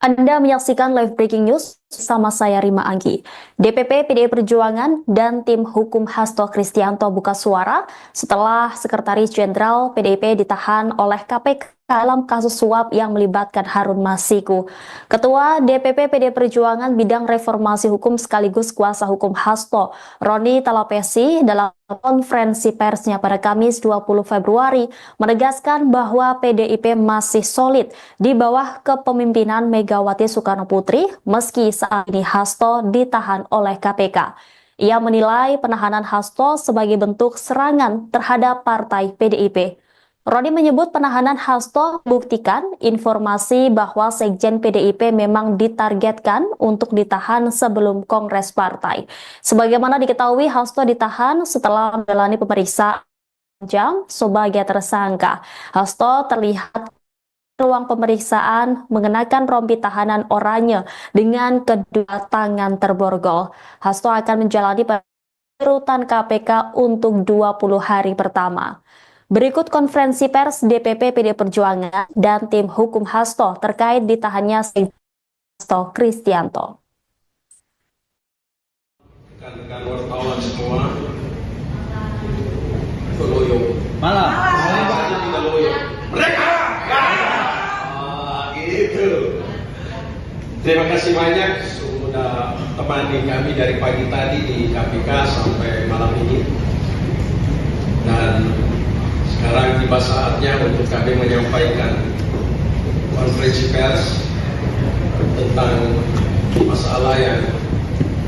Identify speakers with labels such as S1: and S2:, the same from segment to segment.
S1: Anda menyaksikan live breaking news sama saya Rima Anggi. DPP PDI Perjuangan dan tim hukum Hasto Kristianto buka suara setelah Sekretaris Jenderal PDIP ditahan oleh KPK dalam kasus suap yang melibatkan Harun Masiku. Ketua DPP PDI Perjuangan bidang reformasi hukum sekaligus kuasa hukum Hasto, Roni Talapesi, dalam konferensi persnya pada Kamis 20 Februari menegaskan bahwa PDIP masih solid di bawah kepemimpinan Megawati Soekarno Putri meski saat ini Hasto ditahan oleh KPK. Ia menilai penahanan Hasto sebagai bentuk serangan terhadap partai PDIP. Roni menyebut penahanan Hasto membuktikan informasi bahwa Sekjen PDIP memang ditargetkan untuk ditahan sebelum Kongres Partai. Sebagaimana diketahui, Hasto ditahan setelah menjalani pemeriksaan jam sebagai tersangka. Hasto terlihat ruang pemeriksaan mengenakan rompi tahanan oranye dengan kedua tangan terborgol. Hasto akan menjalani rutan KPK untuk 20 hari pertama. Berikut konferensi pers DPP PDI Perjuangan dan tim hukum Hasto terkait ditahannya Hasto Kristianto.
S2: Rekan-rekan wartawan semua, Loyo.
S3: Malam.
S2: Saya juga Loyo. Mereka. Gitu. Terima kasih banyak sudah temani kami dari pagi tadi di KPK sampai malam ini. Dan sekarang tiba saatnya untuk kami menyampaikan konferensi pers tentang masalah yang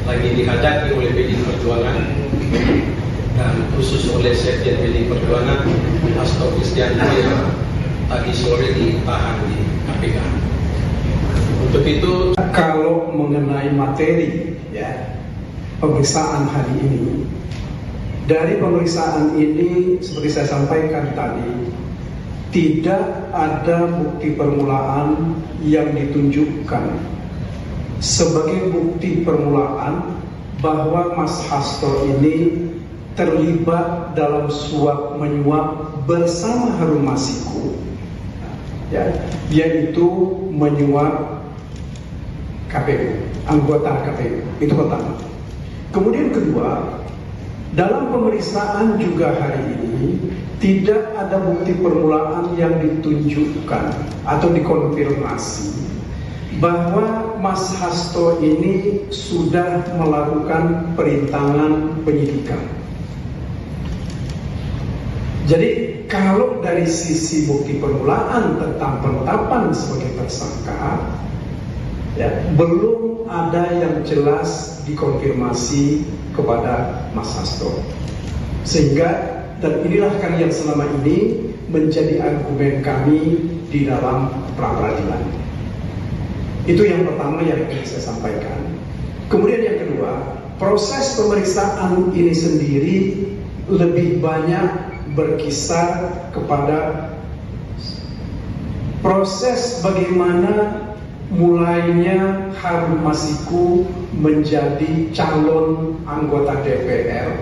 S2: lagi dihadapi oleh PDI Perjuangan dan khusus oleh Sekjen PDI Perjuangan Hasto Kristianto yang tadi sore ditahan di KPK. Untuk itu,
S4: kalau mengenai materi pemeriksaan hari ini, dari pemeriksaan ini seperti saya sampaikan tadi, tidak ada bukti permulaan yang ditunjukkan sebagai bukti permulaan bahwa Mas Hasto ini terlibat dalam suap menyuap bersama Harun Masiku, yaitu menyuap KPU, anggota KPU. Itu pertama. Kemudian kedua, dalam pemeriksaan juga hari ini tidak ada bukti permulaan yang ditunjukkan atau dikonfirmasi bahwa Mas Hasto ini sudah melakukan perintangan penyidikan. Jadi kalau dari sisi bukti permulaan tentang penetapan sebagai tersangka, belum ada yang jelas dikonfirmasi kepada Mas Hasto. Sehingga, dan inilah kan yang selama ini menjadi argumen kami di dalam pra-peradilan. Itu yang pertama yang ingin saya sampaikan. Kemudian yang kedua, proses pemeriksaan ini sendiri lebih banyak berkisar kepada proses bagaimana mulainya Harun Masiku menjadi calon anggota DPR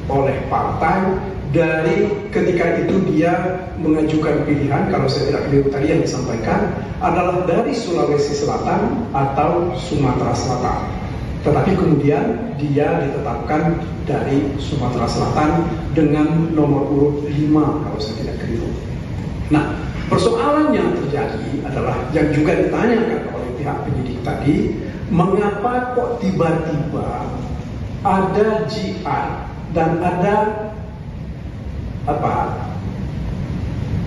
S4: oleh partai, dari ketika itu dia mengajukan pilihan, kalau saya tidak keliru tadi yang disampaikan adalah dari Sulawesi Selatan atau Sumatera Selatan, tetapi kemudian dia ditetapkan dari Sumatera Selatan dengan nomor urut 5 kalau saya tidak keliru. Nah, persoalan yang terjadi adalah yang juga ditanyakan oleh pihak penyidik tadi, mengapa kok tiba-tiba ada jihad dan ada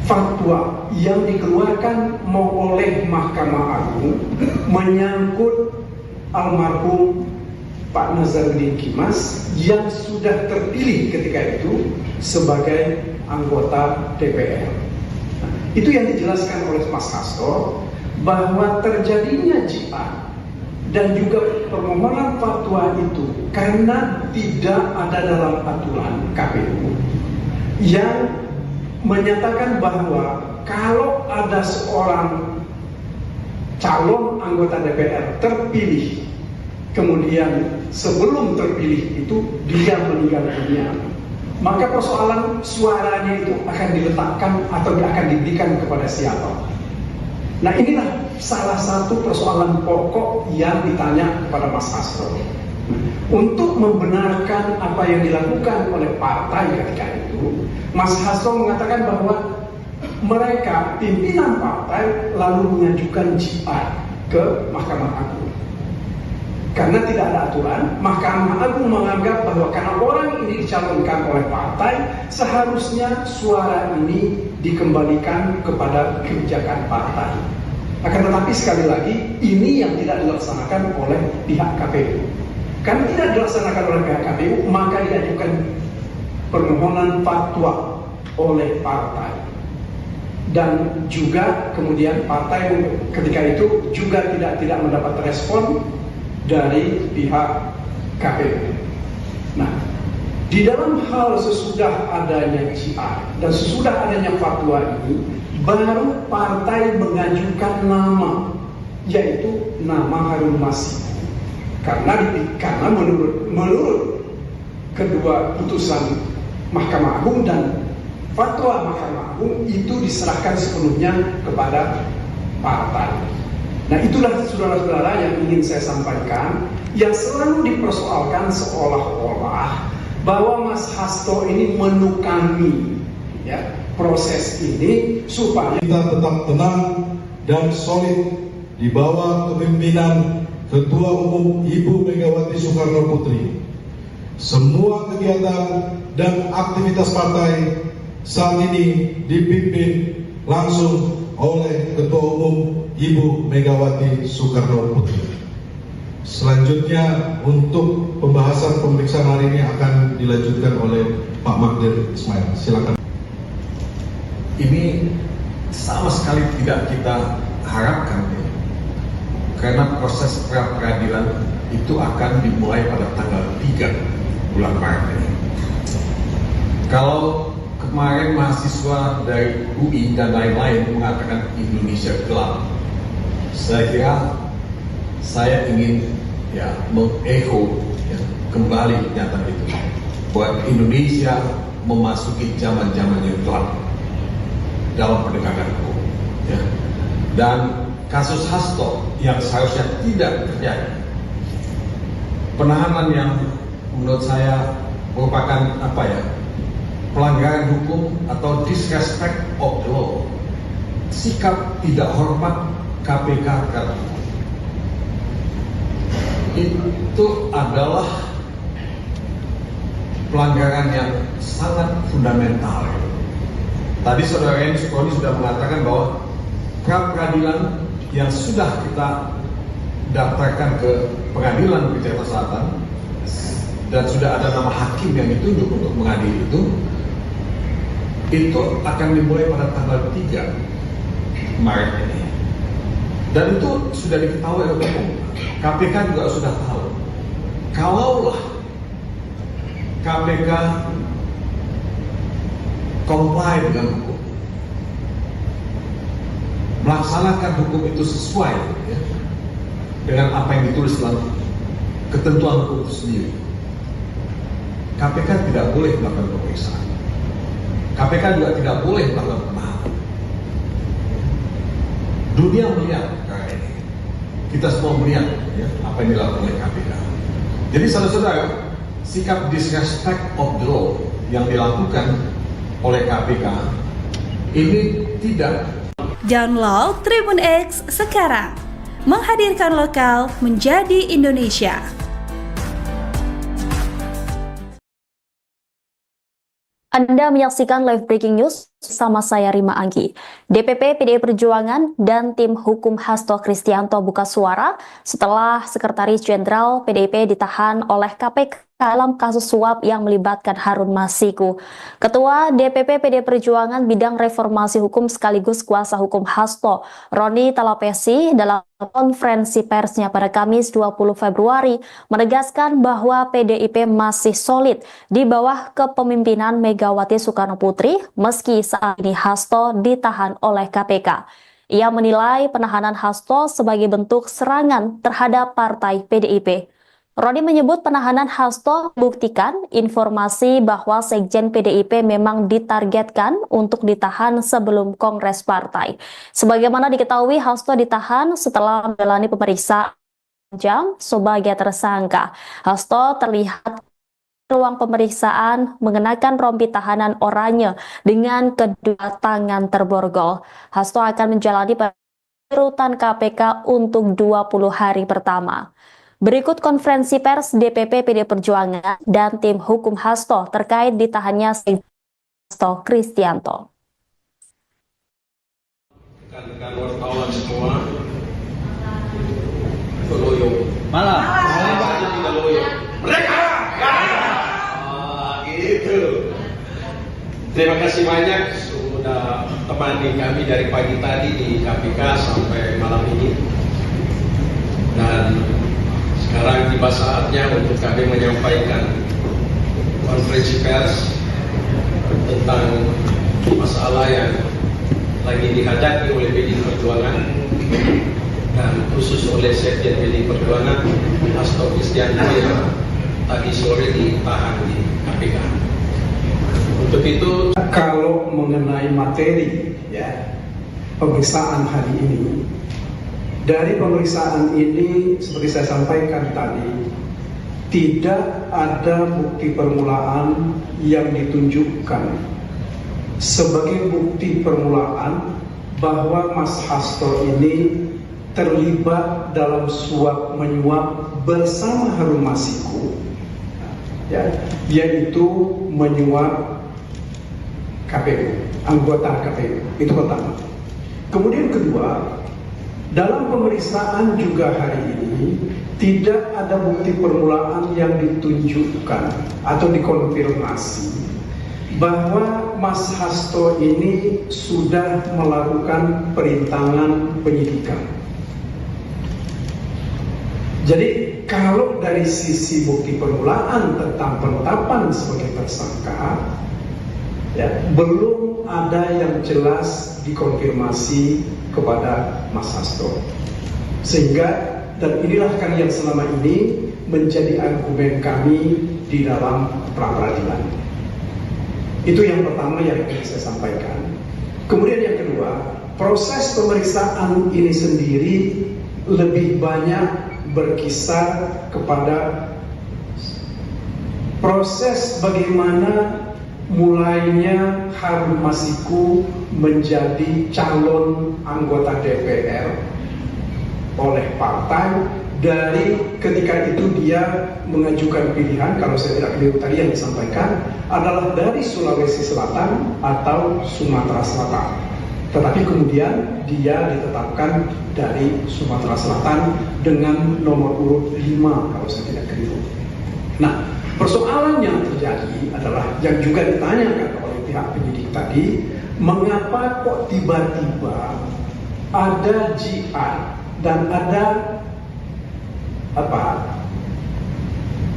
S4: fatwa yang dikeluarkan oleh Mahkamah Agung menyangkut almarhum Pak Nazarudin Kimas yang sudah terpilih ketika itu sebagai anggota DPR. Itu yang dijelaskan oleh Mas Hasto, bahwa terjadinya jihad dan juga permohonan fatwa itu karena tidak ada dalam aturan KPU yang menyatakan bahwa kalau ada seorang calon anggota DPR terpilih, kemudian sebelum terpilih itu dia meninggal dunia, maka persoalan suaranya itu akan diletakkan atau akan diberikan kepada siapa. Nah, inilah salah satu persoalan pokok yang ditanya kepada Mas Hasto. Untuk membenarkan apa yang dilakukan oleh partai ketika itu, Mas Hasto mengatakan bahwa mereka, pimpinan partai, lalu mengajukan GR ke Mahkamah Agung. Karena tidak ada aturan, Mahkamah Agung menganggap bahwa karena orang ini dicalonkan oleh partai, seharusnya suara ini dikembalikan kepada kebijakan partai. Akan tetapi sekali lagi, ini yang tidak dilaksanakan oleh pihak KPU. Karena tidak dilaksanakan oleh pihak KPU, maka diajukan permohonan fatwa oleh partai. Dan juga kemudian partai ketika itu juga tidak mendapat respon dari pihak KPU. Nah, di dalam hal sesudah adanya GR dan sesudah adanya fatwa ini, baru partai mengajukan nama, yaitu nama Harun Masiku. Karena menurut kedua putusan Mahkamah Agung dan fatwa Mahkamah Agung itu diserahkan sepenuhnya kepada partai. Nah, itulah saudara-saudara yang ingin saya sampaikan, yang selalu dipersoalkan seolah-olah bahwa Mas Hasto ini menukangi ya, proses ini supaya
S3: kita tetap tenang dan solid di bawah kepemimpinan Ketua Umum Ibu Megawati Soekarno Putri. Semua kegiatan dan aktivitas partai saat ini dipimpin langsung oleh Ketua Umum Ibu Megawati Soekarno Putri. Selanjutnya untuk pembahasan pemeriksaan hari ini akan dilanjutkan oleh Pak Magdir Ismail. Silakan.
S2: Ini sama sekali tidak kita harapkan ya. Karena proses pra-peradilan itu akan dimulai pada tanggal 3 bulan Maret ini. Kalau kemarin mahasiswa dari UI dan lain-lain mengatakan Indonesia gelap, saya kira saya ingin ya mengecho ya, kembali pernyataan itu bahwa Indonesia memasuki zaman-zaman yang gelap dalam penegakan hukum ya. Dan kasus Hasto yang seharusnya tidak terjadi, penahanan yang menurut saya merupakan pelanggaran hukum atau disrespect of the law, sikap tidak hormat KPK terhadap hukum, itu adalah pelanggaran yang sangat fundamental. Tadi saudara Eni Sukroni sudah mengatakan bahwa pra-peradilan yang sudah kita daftarkan ke pengadilan di Jakarta Selatan dan sudah ada nama hakim yang ditunjuk untuk mengadili itu akan dimulai pada tanggal 3 Maret ini. Dan itu sudah diketahui oleh umum. KPK juga sudah tahu. Kalaulah KPK comply dengan hukum, melaksanakan hukum itu sesuai ya, dengan apa yang ditulis dalam ketentuan hukum itu sendiri, KPK tidak boleh melakukan pemeriksaan. KPK juga tidak boleh melakukan penahanan. Dunia melihat perkara ini, kita semua melihat ya, apa yang dilakukan oleh KPK. Jadi saudara-saudara, sikap disrespect of the law yang dilakukan oleh KPK ini tidak.
S5: Download Tribun X sekarang, menghadirkan lokal menjadi Indonesia.
S1: Anda menyaksikan live breaking news sama saya Rima Anggi. DPP PDI Perjuangan dan tim hukum Hasto Kristianto buka suara setelah Sekretaris Jenderal PDIP ditahan oleh KPK dalam kasus suap yang melibatkan Harun Masiku. Ketua DPP PDI Perjuangan bidang reformasi hukum sekaligus kuasa hukum Hasto, Roni Talapesi, dalam konferensi persnya pada Kamis 20 Februari menegaskan bahwa PDIP masih solid di bawah kepemimpinan Megawati Soekarno Putri meski saat ini Hasto ditahan oleh KPK. Ia menilai penahanan Hasto sebagai bentuk serangan terhadap partai PDIP. Roni menyebut penahanan Hasto buktikan informasi bahwa Sekjen PDIP memang ditargetkan untuk ditahan sebelum Kongres Partai. Sebagaimana diketahui, Hasto ditahan setelah menjalani pemeriksaan jam sebagai tersangka. Hasto terlihat ruang pemeriksaan mengenakan rompi tahanan oranye dengan kedua tangan terborgol. Hasto akan menjalani rutan KPK untuk 20 hari pertama. Berikut konferensi pers DPP PD Perjuangan dan tim hukum Hasto terkait ditahannya Hasto Kristianto.
S2: Rekan-rekan wartawan semua, itu loyo.
S6: Malam.
S2: Mereka tidak loyo. Mereka! Gitu. Terima kasih banyak sudah temani kami dari pagi tadi di KPK sampai malam ini. Dan sekarang tiba saatnya untuk kami menyampaikan konferensi pers tentang masalah yang lagi dihadapi oleh PDI Perjuangan dan khusus oleh Sekjen PDI Perjuangan Hasto Kristianto yang tadi sore ditahan di KPK. Untuk itu,
S4: kalau mengenai materi ya pemeriksaan hari ini, dari pemeriksaan ini seperti saya sampaikan tadi, tidak ada bukti permulaan yang ditunjukkan sebagai bukti permulaan bahwa Mas Hasto ini terlibat dalam suap menyuap bersama Harun Masiku, ya, yaitu menyuap KPU, anggota KPU. Itu pertama. Kemudian kedua, dalam pemeriksaan juga hari ini tidak ada bukti permulaan yang ditunjukkan atau dikonfirmasi bahwa Mas Hasto ini sudah melakukan perintangan penyidikan. Jadi kalau dari sisi bukti permulaan tentang penetapan sebagai tersangka, ya, belum ada yang jelas dikonfirmasi kepada Mas Hasto. Sehingga, dan inilah kan yang selama ini menjadi argumen kami di dalam pra-peradilan. Itu yang pertama yang ingin saya sampaikan. Kemudian yang kedua, proses pemeriksaan ini sendiri lebih banyak berkisar kepada proses bagaimana mulainya Harun Masiku menjadi calon anggota DPR oleh partai, dari ketika itu dia mengajukan pilihan, kalau saya tidak keliru tadi yang disampaikan adalah dari Sulawesi Selatan atau Sumatera Selatan, tetapi kemudian dia ditetapkan dari Sumatera Selatan dengan nomor urut 5 kalau saya tidak keliru. Nah, persoalan yang terjadi adalah yang juga ditanyakan oleh pihak penyidik tadi, mengapa kok tiba-tiba ada GR dan ada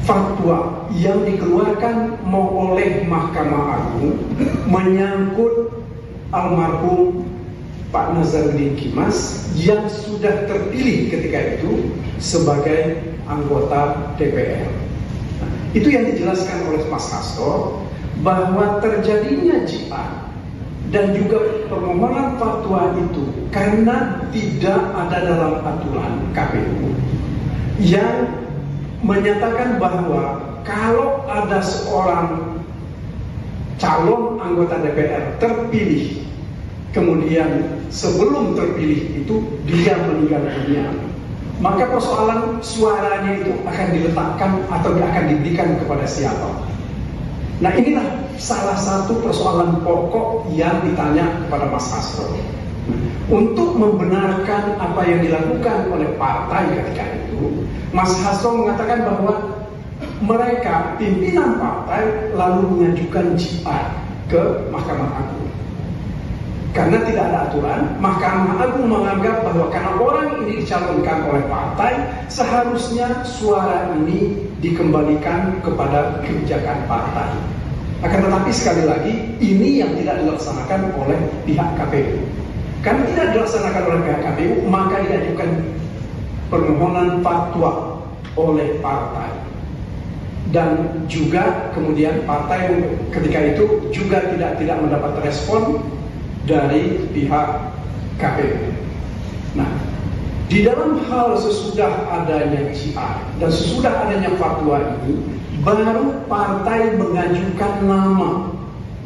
S4: fatwa yang dikeluarkan oleh Mahkamah Agung menyangkut almarhum Pak Nazarudin Kimas yang sudah terpilih ketika itu sebagai anggota DPR. Itu yang dijelaskan oleh Mas Hasto, bahwa terjadinya jihad dan juga permohonan fatwa itu karena tidak ada dalam aturan KPU yang menyatakan bahwa kalau ada seorang calon anggota DPR terpilih, kemudian sebelum terpilih itu dia meninggal dunia, maka persoalan suaranya itu akan diletakkan atau akan diberikan kepada siapa. Nah, inilah salah satu persoalan pokok yang ditanya kepada Mas Hasto. Untuk membenarkan apa yang dilakukan oleh partai ketika itu, Mas Hasto mengatakan bahwa mereka, pimpinan partai, lalu mengajukan jihad ke Mahkamah Agung. Karena tidak ada aturan, Mahkamah Agung menganggap bahwa karena orang ini dicalonkan oleh partai, seharusnya suara ini dikembalikan kepada kebijakan partai. Akan tetapi sekali lagi, ini yang tidak dilaksanakan oleh pihak KPU. Karena tidak dilaksanakan oleh pihak KPU, maka diajukan permohonan fatwa oleh partai. Dan juga kemudian partai ketika itu juga tidak mendapat respon dari pihak KPU. Nah, di dalam hal sesudah adanya GR dan sesudah adanya fatwa ini, baru partai mengajukan nama,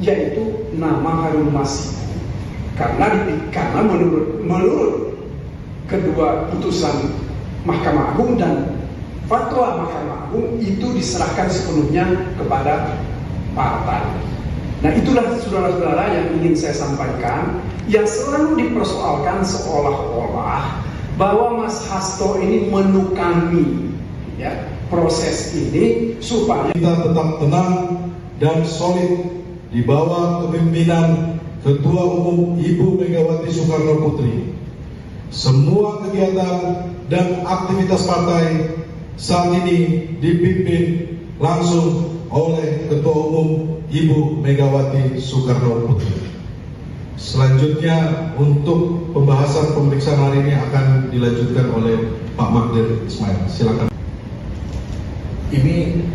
S4: yaitu nama Harun Masiku. Karena menurut kedua putusan Mahkamah Agung dan fatwa Mahkamah Agung itu diserahkan sepenuhnya kepada partai. Nah, itulah saudara-saudara yang ingin saya sampaikan, yang selalu dipersoalkan seolah-olah bahwa Mas Hasto ini menukangi ya proses ini supaya
S3: kita tetap tenang dan solid di bawah kepemimpinan Ketua Umum Ibu Megawati Soekarno Putri. Semua kegiatan dan aktivitas partai saat ini dipimpin langsung oleh Ketua Umum Ibu Megawati Soekarno Putri. Selanjutnya untuk pembahasan pemeriksaan hari ini akan dilanjutkan oleh Pak Magdir Ismail. Silakan.
S2: Ini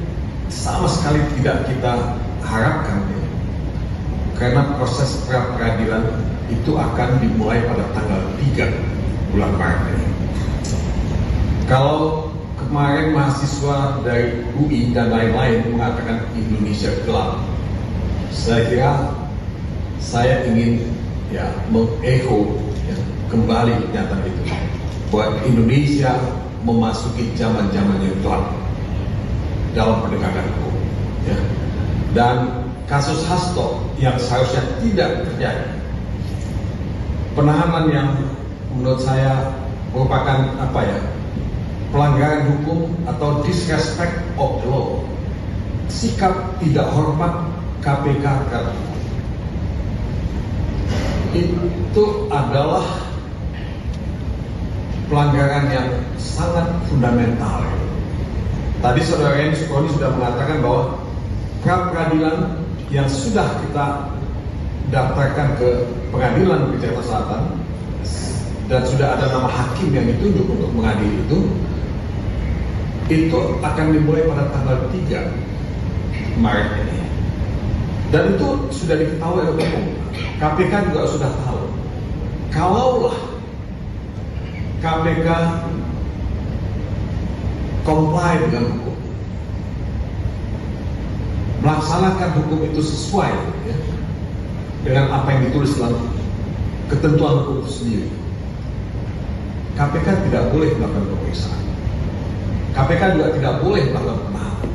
S2: sama sekali tidak kita harapkan, karena proses pra-peradilan itu akan dimulai pada tanggal 3 bulan Maret ini. Kalau kemarin mahasiswa dari UI dan lain-lain mengatakan Indonesia gelap, saya kira saya ingin mengecho kembali pernyataan itu, bahwa Indonesia memasuki zaman-zaman yang gelap dalam penegakan hukum. Dan kasus Hasto yang seharusnya tidak terjadi, penahanan yang menurut saya merupakan pelanggaran hukum atau disrespect of the law, sikap tidak hormat KPK terhadap hukum, itu adalah pelanggaran yang sangat fundamental. Tadi saudara Eni Sukroni sudah mengatakan bahwa pra-peradilan yang sudah kita daftarkan ke pengadilan di Jakarta Selatan dan sudah ada nama hakim yang ditunjuk untuk mengadili itu akan dimulai pada tanggal 3 Maret ini. Dan itu sudah diketahui oleh umum. KPK juga sudah tahu. Kalaulah KPK comply dengan hukum, melaksanakan hukum itu sesuai dengan apa yang ditulis dalam ketentuan hukum itu sendiri, KPK tidak boleh melakukan pemeriksaan. KPK juga tidak boleh melakukan penahanan.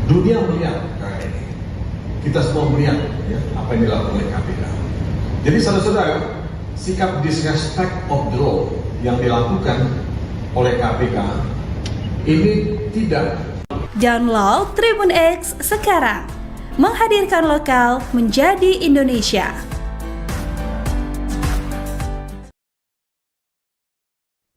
S2: Dunia melihat karena ini, kita semua melihat apa yang dilakukan oleh KPK. Jadi saudara-saudara, sikap disrespect of the law yang dilakukan oleh KPK ini tidak.
S5: Download Tribun X sekarang, menghadirkan lokal menjadi Indonesia.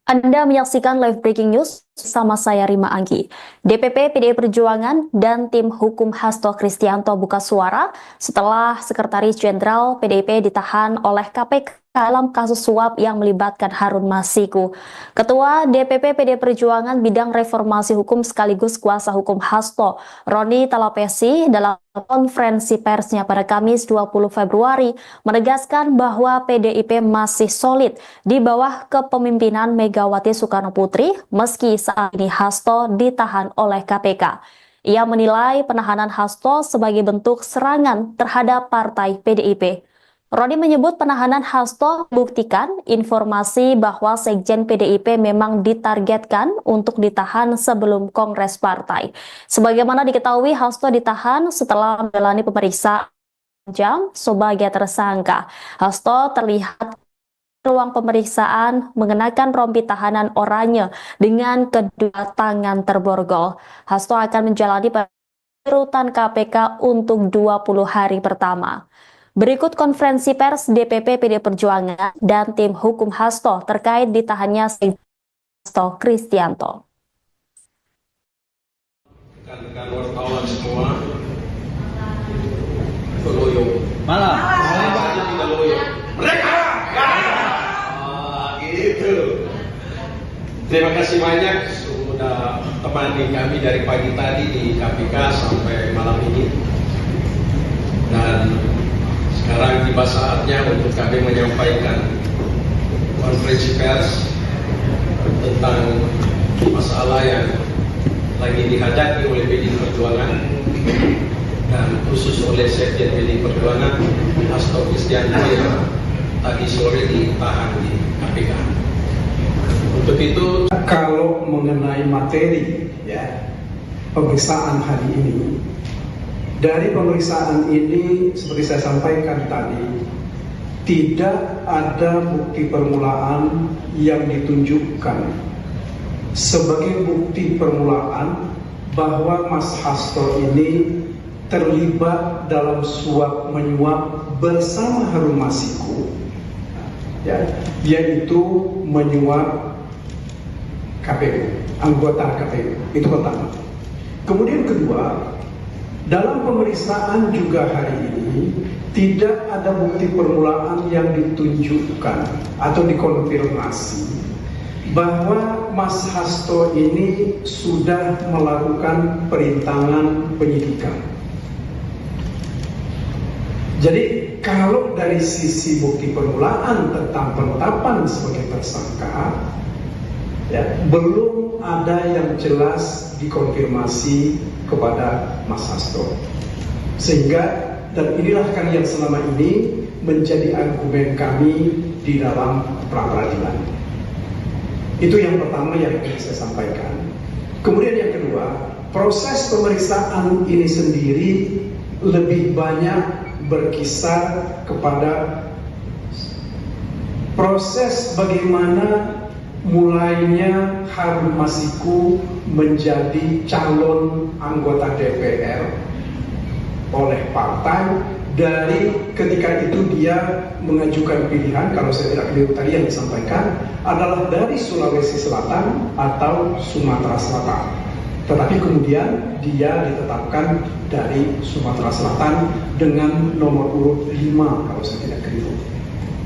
S1: Anda menyaksikan live breaking news sama saya Rima Anggi. DPP PDI Perjuangan dan tim hukum Hasto Kristianto buka suara setelah Sekretaris Jenderal PDIP ditahan oleh KPK dalam kasus suap yang melibatkan Harun Masiku. Ketua DPP PDI Perjuangan bidang reformasi hukum sekaligus kuasa hukum Hasto, Roni Talapesi, dalam konferensi persnya pada Kamis 20 Februari menegaskan bahwa PDIP masih solid di bawah kepemimpinan Megawati Soekarno Putri meski saat ini Hasto ditahan oleh KPK. Ia menilai penahanan Hasto sebagai bentuk serangan terhadap partai PDIP. Roni menyebut penahanan Hasto membuktikan informasi bahwa Sekjen PDIP memang ditargetkan untuk ditahan sebelum Kongres Partai. Sebagaimana diketahui, Hasto ditahan setelah menjalani pemeriksaan jam sebagai tersangka. Hasto terlihat ruang pemeriksaan mengenakan rompi tahanan oranye dengan kedua tangan terborgol. Hasto akan menjalani rutan KPK untuk 20 hari pertama. Berikut konferensi pers DPP PDI Perjuangan dan tim hukum Hasto terkait ditahannya Hasto Kristianto.
S2: Rekan-rekan wartawan semua, loyo.
S6: Malam.
S2: Tidak loyo. Mereka. Gitu. Terima kasih banyak sudah temani kami dari pagi tadi di KPK sampai malam ini. Dan sekarang tiba saatnya untuk kami menyampaikan konferensi pers tentang masalah yang lagi dihadapi oleh PDI Perjuangan dan khusus oleh Sekjen PDI Perjuangan Hasto Kristianto yang tadi sore ditahan di KPK. Untuk itu,
S4: kalau mengenai materi ya pemeriksaan hari ini, dari pemeriksaan ini seperti saya sampaikan tadi, tidak ada bukti permulaan yang ditunjukkan sebagai bukti permulaan bahwa Mas Hasto ini terlibat dalam suap menyuap bersama Harun Masiku, ya, yaitu menyuap KPU, anggota KPU. Itu pertama. Kemudian kedua, dalam pemeriksaan juga hari ini tidak ada bukti permulaan yang ditunjukkan atau dikonfirmasi bahwa Mas Hasto ini sudah melakukan perintangan penyidikan. Jadi kalau dari sisi bukti permulaan tentang penetapan sebagai tersangka, ya, belum ada yang jelas dikonfirmasi kepada Mas Hasto. Sehingga, dan inilah kan yang selama ini menjadi argumen kami di dalam pra-peradilan. Itu yang pertama yang ingin saya sampaikan. Kemudian yang kedua, proses pemeriksaan ini sendiri lebih banyak berkisar kepada proses bagaimana mulainya Harun Masiku menjadi calon anggota DPR oleh partai, dari ketika itu dia mengajukan pilihan, kalau saya tidak keliru tadi yang disampaikan adalah dari Sulawesi Selatan atau Sumatera Selatan, tetapi kemudian dia ditetapkan dari Sumatera Selatan dengan nomor urut 5 kalau saya tidak keliru.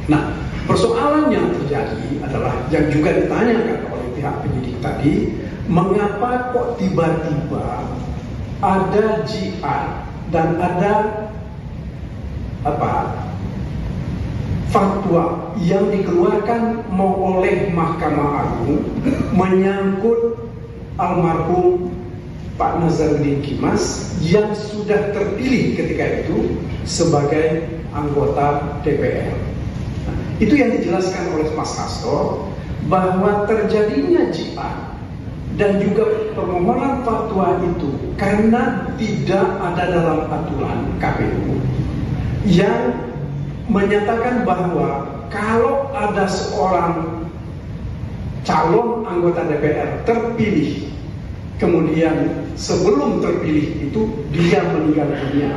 S4: Nah, persoalan yang terjadi adalah yang juga ditanyakan oleh pihak penyidik tadi, mengapa kok tiba-tiba ada jihad dan ada fatwa yang dikeluarkan oleh Mahkamah Agung menyangkut almarhum Pak Nazarudin Kimas yang sudah terpilih ketika itu sebagai anggota DPR. Itu yang dijelaskan oleh Mas Hasto, bahwa terjadinya jihad dan juga permohonan fatwa itu karena tidak ada dalam aturan KPU yang menyatakan bahwa kalau ada seorang calon anggota DPR terpilih, kemudian sebelum terpilih itu dia meninggal dunia,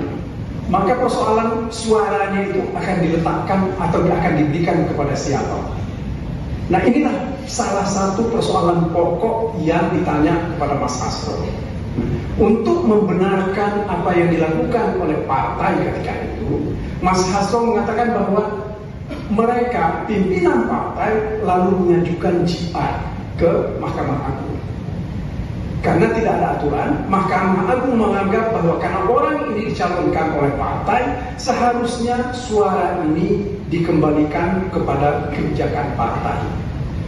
S4: maka persoalan suaranya itu akan diletakkan atau akan diberikan kepada siapa. Nah, inilah salah satu persoalan pokok yang ditanya kepada Mas Hasto. Untuk membenarkan apa yang dilakukan oleh partai ketika itu, Mas Hasto mengatakan bahwa mereka, pimpinan partai, lalu mengajukan jihad ke Mahkamah Agung. Karena tidak ada aturan, Mahkamah Agung menganggap bahwa karena orang ini dicalonkan oleh partai, seharusnya suara ini dikembalikan kepada kebijakan partai.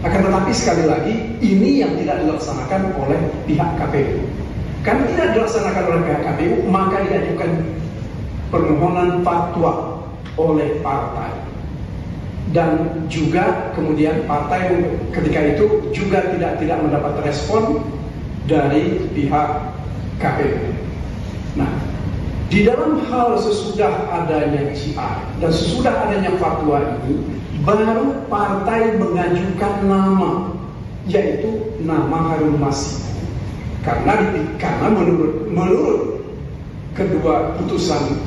S4: Akan tetapi sekali lagi, ini yang tidak dilaksanakan oleh pihak KPU. Karena tidak dilaksanakan oleh pihak KPU, maka diajukan permohonan fatwa oleh partai. Dan juga kemudian partai ketika itu juga tidak mendapat respon dari pihak KPU. Nah, di dalam hal sesudah adanya jihad dan sesudah adanya fatwa ini, baru partai mengajukan nama, yaitu nama Harun Masiku. Karena menurut kedua putusan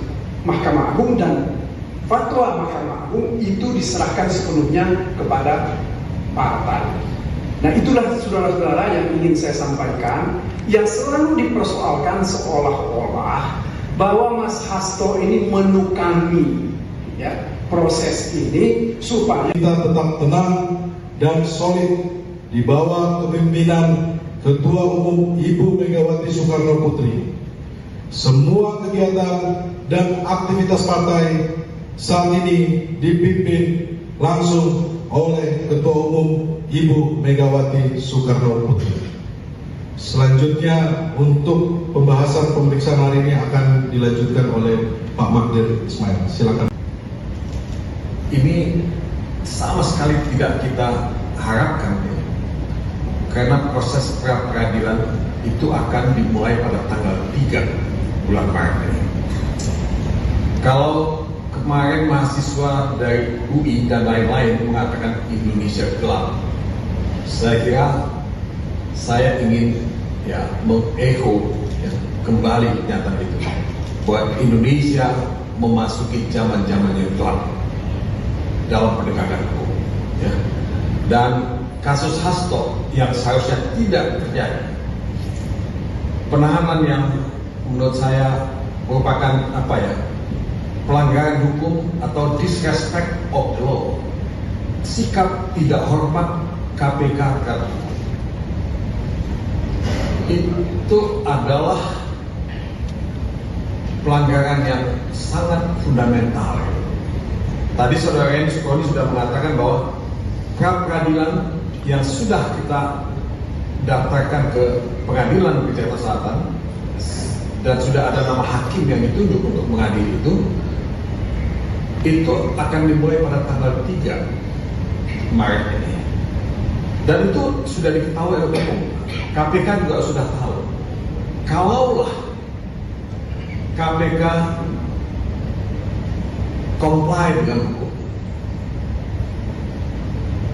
S4: Mahkamah Agung dan fatwa Mahkamah Agung itu diserahkan sepenuhnya kepada partai. Nah, itulah saudara-saudara yang ingin saya sampaikan, yang selalu dipersoalkan seolah-olah bahwa Mas Hasto ini menukangi proses ini supaya
S3: kita tetap tenang dan solid di bawah kepemimpinan Ketua Umum Ibu Megawati Soekarno Putri. Semua kegiatan dan aktivitas partai saat ini dipimpin langsung oleh Ketua Umum Ibu Megawati Soekarno Putri. Selanjutnya untuk pembahasan pemeriksaan hari ini akan dilanjutkan oleh Pak Magdir Ismail. Silakan.
S6: Ini sama sekali tidak kita harapkan, karena proses pra-peradilan itu akan dimulai pada tanggal 3 bulan Maret ini. Kalau kemarin mahasiswa dari UI dan lain-lain mengatakan Indonesia gelap, saya kira saya ingin mengecho kembali pernyataan itu, bahwa Indonesia memasuki zaman-zaman yang gelap dalam penegakan hukum. Dan kasus Hasto yang seharusnya tidak terjadi, penahanan yang menurut saya merupakan pelanggaran hukum atau disrespect of the law, sikap tidak hormat KPK terhadap hukum, itu adalah pelanggaran yang sangat fundamental. Tadi saudara Eni Sukroni sudah mengatakan bahwa pra-peradilan yang sudah kita daftarkan ke pengadilan negeri Jakarta Selatan dan sudah ada nama hakim yang ditunjuk untuk mengadili itu akan dimulai pada tanggal 3 Maret ini. Dan itu sudah diketahui oleh hukum. KPK juga sudah tahu. Kalaulah KPK comply dengan hukum,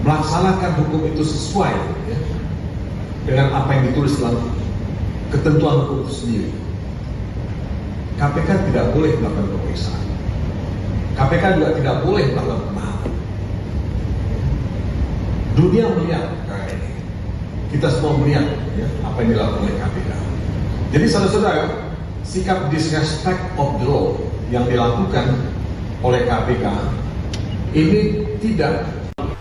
S6: melaksanakan hukum itu sesuai dengan apa yang ditulis dalam ketentuan hukum itu sendiri, KPK tidak boleh melakukan pemeriksaan. KPK juga tidak boleh melakukan penahanan. Dunia melihat karena ini, kita semua melihat apa yang dilakukan oleh KPK. Jadi saudara-saudara, sikap disrespect of the law yang dilakukan oleh KPK ini tidak.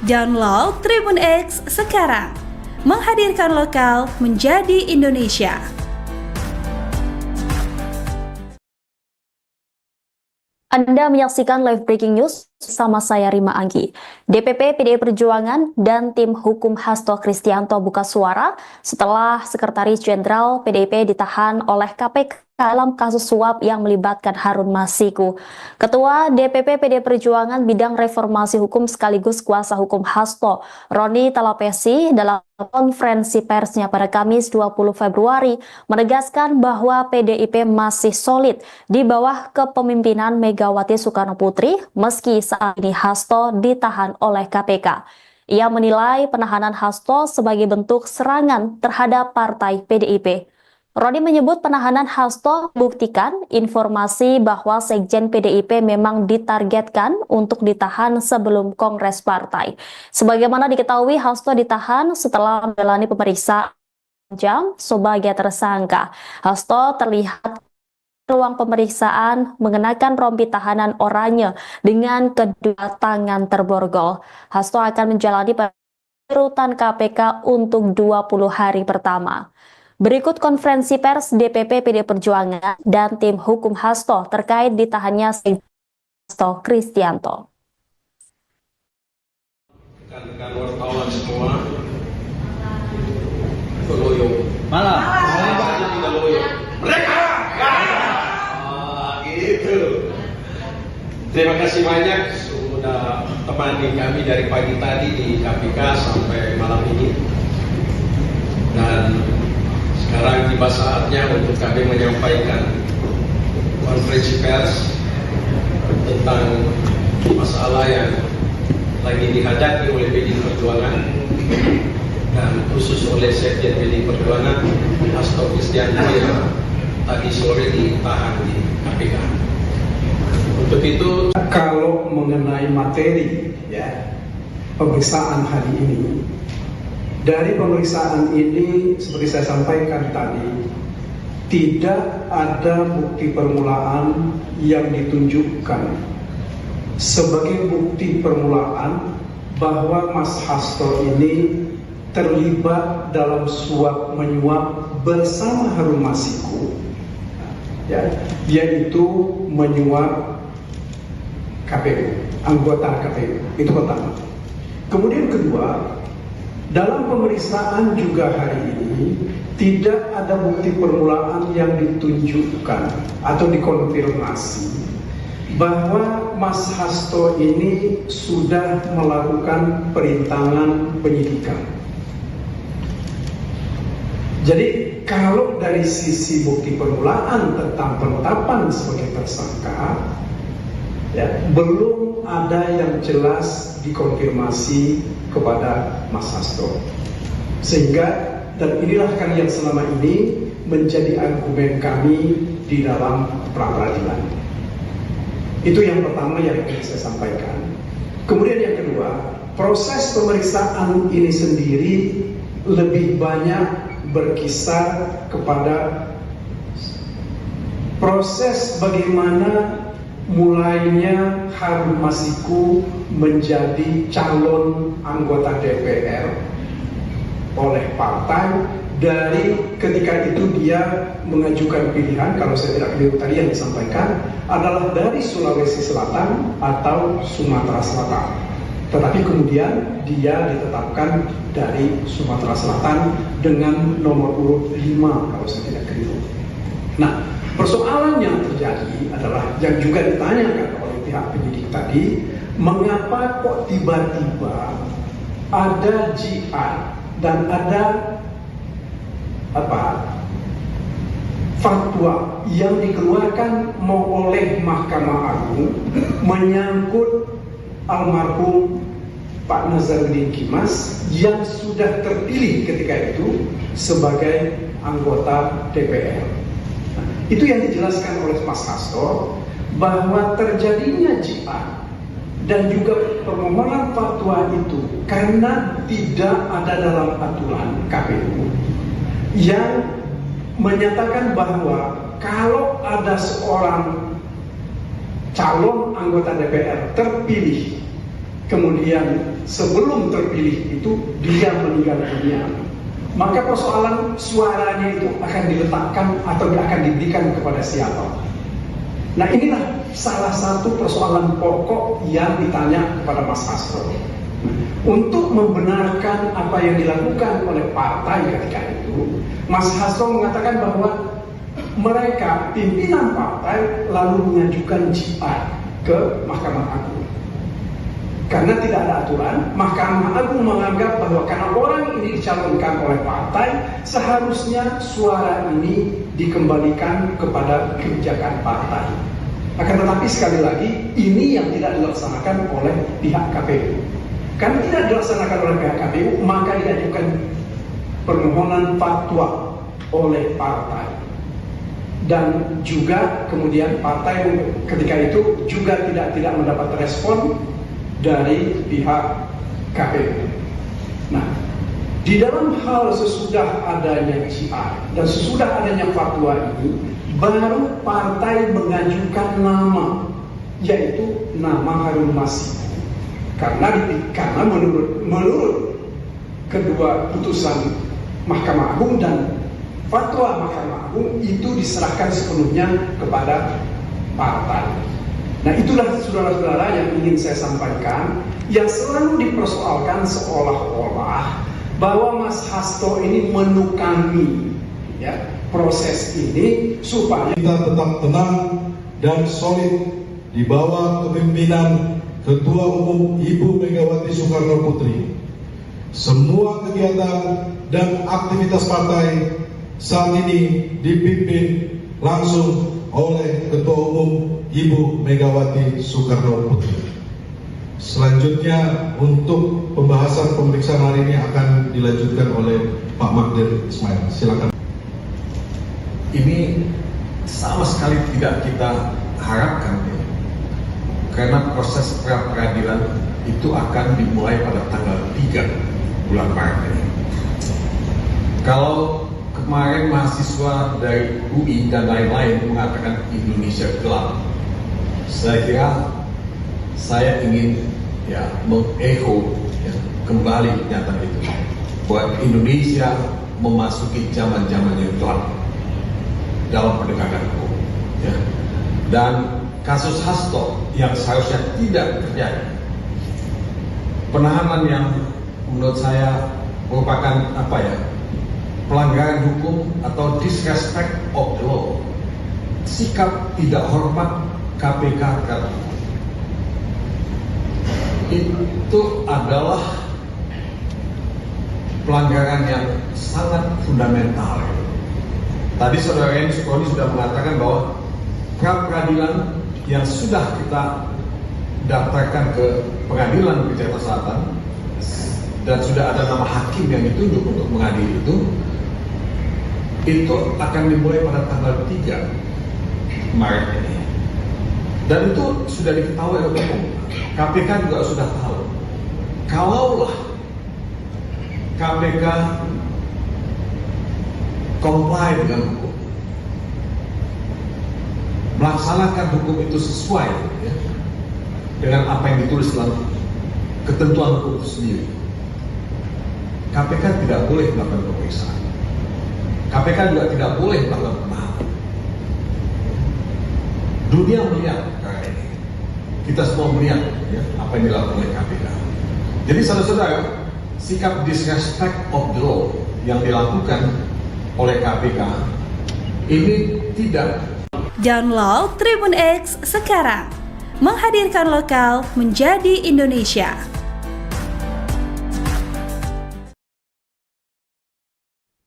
S5: Download Tribun X sekarang, menghadirkan lokal menjadi Indonesia.
S1: Anda menyaksikan live breaking news sama saya Rima Anggi. DPP PDI Perjuangan dan tim hukum Hasto Kristianto buka suara setelah Sekretaris Jenderal PDIP ditahan oleh KPK dalam kasus suap yang melibatkan Harun Masiku. Ketua DPP PDI Perjuangan bidang reformasi hukum sekaligus kuasa hukum Hasto, Roni Talapesi, dalam konferensi persnya pada Kamis 20 Februari menegaskan bahwa PDIP masih solid di bawah kepemimpinan Megawati Soekarno Putri meski saat ini Hasto ditahan oleh KPK. Ia menilai penahanan Hasto sebagai bentuk serangan terhadap partai PDIP. Roni menyebut penahanan Hasto buktikan informasi bahwa Sekjen PDIP memang ditargetkan untuk ditahan sebelum Kongres Partai. Sebagaimana diketahui, Hasto ditahan setelah menjalani pemeriksaan jam sebagai tersangka. Hasto terlihat ruang pemeriksaan mengenakan rompi tahanan oranye dengan kedua tangan terborgol. Hasto akan menjalani rutan KPK untuk 20 hari pertama. Berikut konferensi pers DPP PDI Perjuangan dan tim hukum Hasto terkait ditahannya Hasto Kristianto.
S2: Rekan-rekan wartawan semua, loyo.
S7: Malam.
S2: Tidak loyo. Mereka. Gitu. Terima kasih banyak sudah temani kami dari pagi tadi di KPK sampai malam ini. Dan sekarang tiba saatnya untuk kami menyampaikan konferensi pers tentang masalah yang lagi dihadapi oleh PDI Perjuangan dan khusus oleh Sekjen PDI Perjuangan Hasto Kristianto yang tadi sore ditahan di KPK. Untuk itu,
S4: kalau mengenai materi pemeriksaan hari ini, dari pemeriksaan ini seperti saya sampaikan tadi, tidak ada bukti permulaan yang ditunjukkan sebagai bukti permulaan bahwa Mas Hasto ini terlibat dalam suap menyuap bersama Harun Masiku, ya, yaitu menyuap KPU, anggota KPU. Itu pertama. Kemudian kedua, dalam pemeriksaan juga hari ini tidak ada bukti permulaan yang ditunjukkan atau dikonfirmasi bahwa Mas Hasto ini sudah melakukan perintangan penyidikan. Jadi kalau dari sisi bukti permulaan tentang penetapan sebagai tersangka, ya, belum ada yang jelas dikonfirmasi kepada Mas Hasto. Sehingga, dan inilah kan yang selama ini menjadi argumen kami di dalam pra-peradilan. Itu yang pertama yang ingin saya sampaikan. Kemudian yang kedua, proses pemeriksaan ini sendiri lebih banyak berkisar kepada proses bagaimana mulainya Harun Masiku menjadi calon anggota DPR oleh partai. Dari ketika itu dia mengajukan pilihan, kalau saya tidak keliru tadi yang disampaikan adalah dari Sulawesi Selatan atau Sumatera Selatan. Tetapi kemudian dia ditetapkan dari Sumatera Selatan dengan nomor urut 5 kalau saya tidak keliru. Nah, persoalan yang terjadi adalah yang juga ditanyakan oleh pihak penyidik tadi, mengapa kok tiba-tiba ada GR dan ada fatwa yang dikeluarkan oleh Mahkamah Agung menyangkut almarhum Pak Nazarudin Kimas yang sudah terpilih ketika itu sebagai anggota DPR. Nah, itu yang dijelaskan oleh Mas Hasto bahwa terjadinya jihad dan juga permohonan fatwa itu karena tidak ada dalam aturan KPU yang menyatakan bahwa kalau ada seorang calon anggota DPR terpilih, kemudian sebelum terpilih itu dia meninggal dunia, maka persoalan suaranya itu akan diletakkan atau akan diberikan kepada siapa. Nah, inilah salah satu persoalan pokok yang ditanya kepada Mas Hasto. Untuk membenarkan apa yang dilakukan oleh partai ketika itu, Mas Hasto mengatakan bahwa mereka, pimpinan partai, lalu mengajukan jihad ke Mahkamah Agung. Karena tidak ada aturan, Mahkamah Agung menganggap bahwa karena orang ini dicalonkan oleh partai, seharusnya suara ini dikembalikan kepada kebijakan partai. Akan tetapi sekali lagi, ini yang tidak dilaksanakan oleh pihak KPU. Karena tidak dilaksanakan oleh pihak KPU, maka diajukan permohonan fatwa oleh partai. Dan juga kemudian partai ketika itu juga tidak mendapat respon dari pihak KPU. Nah, di dalam hal sesudah adanya jihad dan sesudah adanya fatwa ini, baru partai mengajukan nama, yaitu nama Harun Masiku. Karena menurut kedua putusan Mahkamah Agung dan fatwa Mahkamah Agung itu diserahkan sepenuhnya kepada partai. Nah, itulah saudara-saudara yang ingin saya sampaikan, yang selalu dipersoalkan seolah-olah bahwa Mas Hasto ini menukangi, ya, proses ini supaya
S3: kita tetap tenang dan solid di bawah kepemimpinan Ketua Umum Ibu Megawati Soekarno Putri. Semua kegiatan dan aktivitas partai saat ini dipimpin langsung oleh Ketua Umum Ibu Megawati Soekarno Putri. Selanjutnya untuk pembahasan pemeriksaan hari ini akan dilanjutkan oleh Pak Magdir Ismail. Silakan.
S6: Ini sama sekali tidak kita harapkan, karena proses pra-peradilan itu akan dimulai pada tanggal 3 bulan Maret ini. Kalau kemarin mahasiswa dari UI dan lain-lain mengatakan Indonesia gelap, saya kira saya ingin mengecho kembali pernyataan itu. buat Indonesia memasuki zaman-zaman yang gelap dalam penegakan hukum. Ya. Dan kasus Hasto yang seharusnya tidak terjadi, penahanan yang menurut saya merupakan pelanggaran hukum atau disrespect of the law, sikap tidak hormat KPK terhadap hukum, itu adalah pelanggaran yang sangat fundamental. Tadi saudara Eni Sukroni sudah mengatakan bahwa pra-peradilan yang sudah kita daftarkan ke pengadilan di Jakarta Selatan dan sudah ada nama hakim yang ditunjuk untuk mengadili itu akan dimulai pada tanggal 3 Maret ini. Dan itu sudah diketahui oleh umum. KPK juga sudah tahu. Kalaulah KPK comply dengan hukum, melaksanakan hukum itu sesuai dengan apa yang ditulis dalam ketentuan hukum itu sendiri, KPK tidak boleh melakukan pemeriksaan. KPK juga tidak boleh melakukan penahanan. Dunia melihat perkara ini, kita semua melihat apa yang dilakukan oleh KPK. Jadi saudara-saudara, sikap disrespect of the law yang dilakukan oleh KPK ini tidak.
S5: Download Tribun X sekarang, menghadirkan lokal menjadi Indonesia.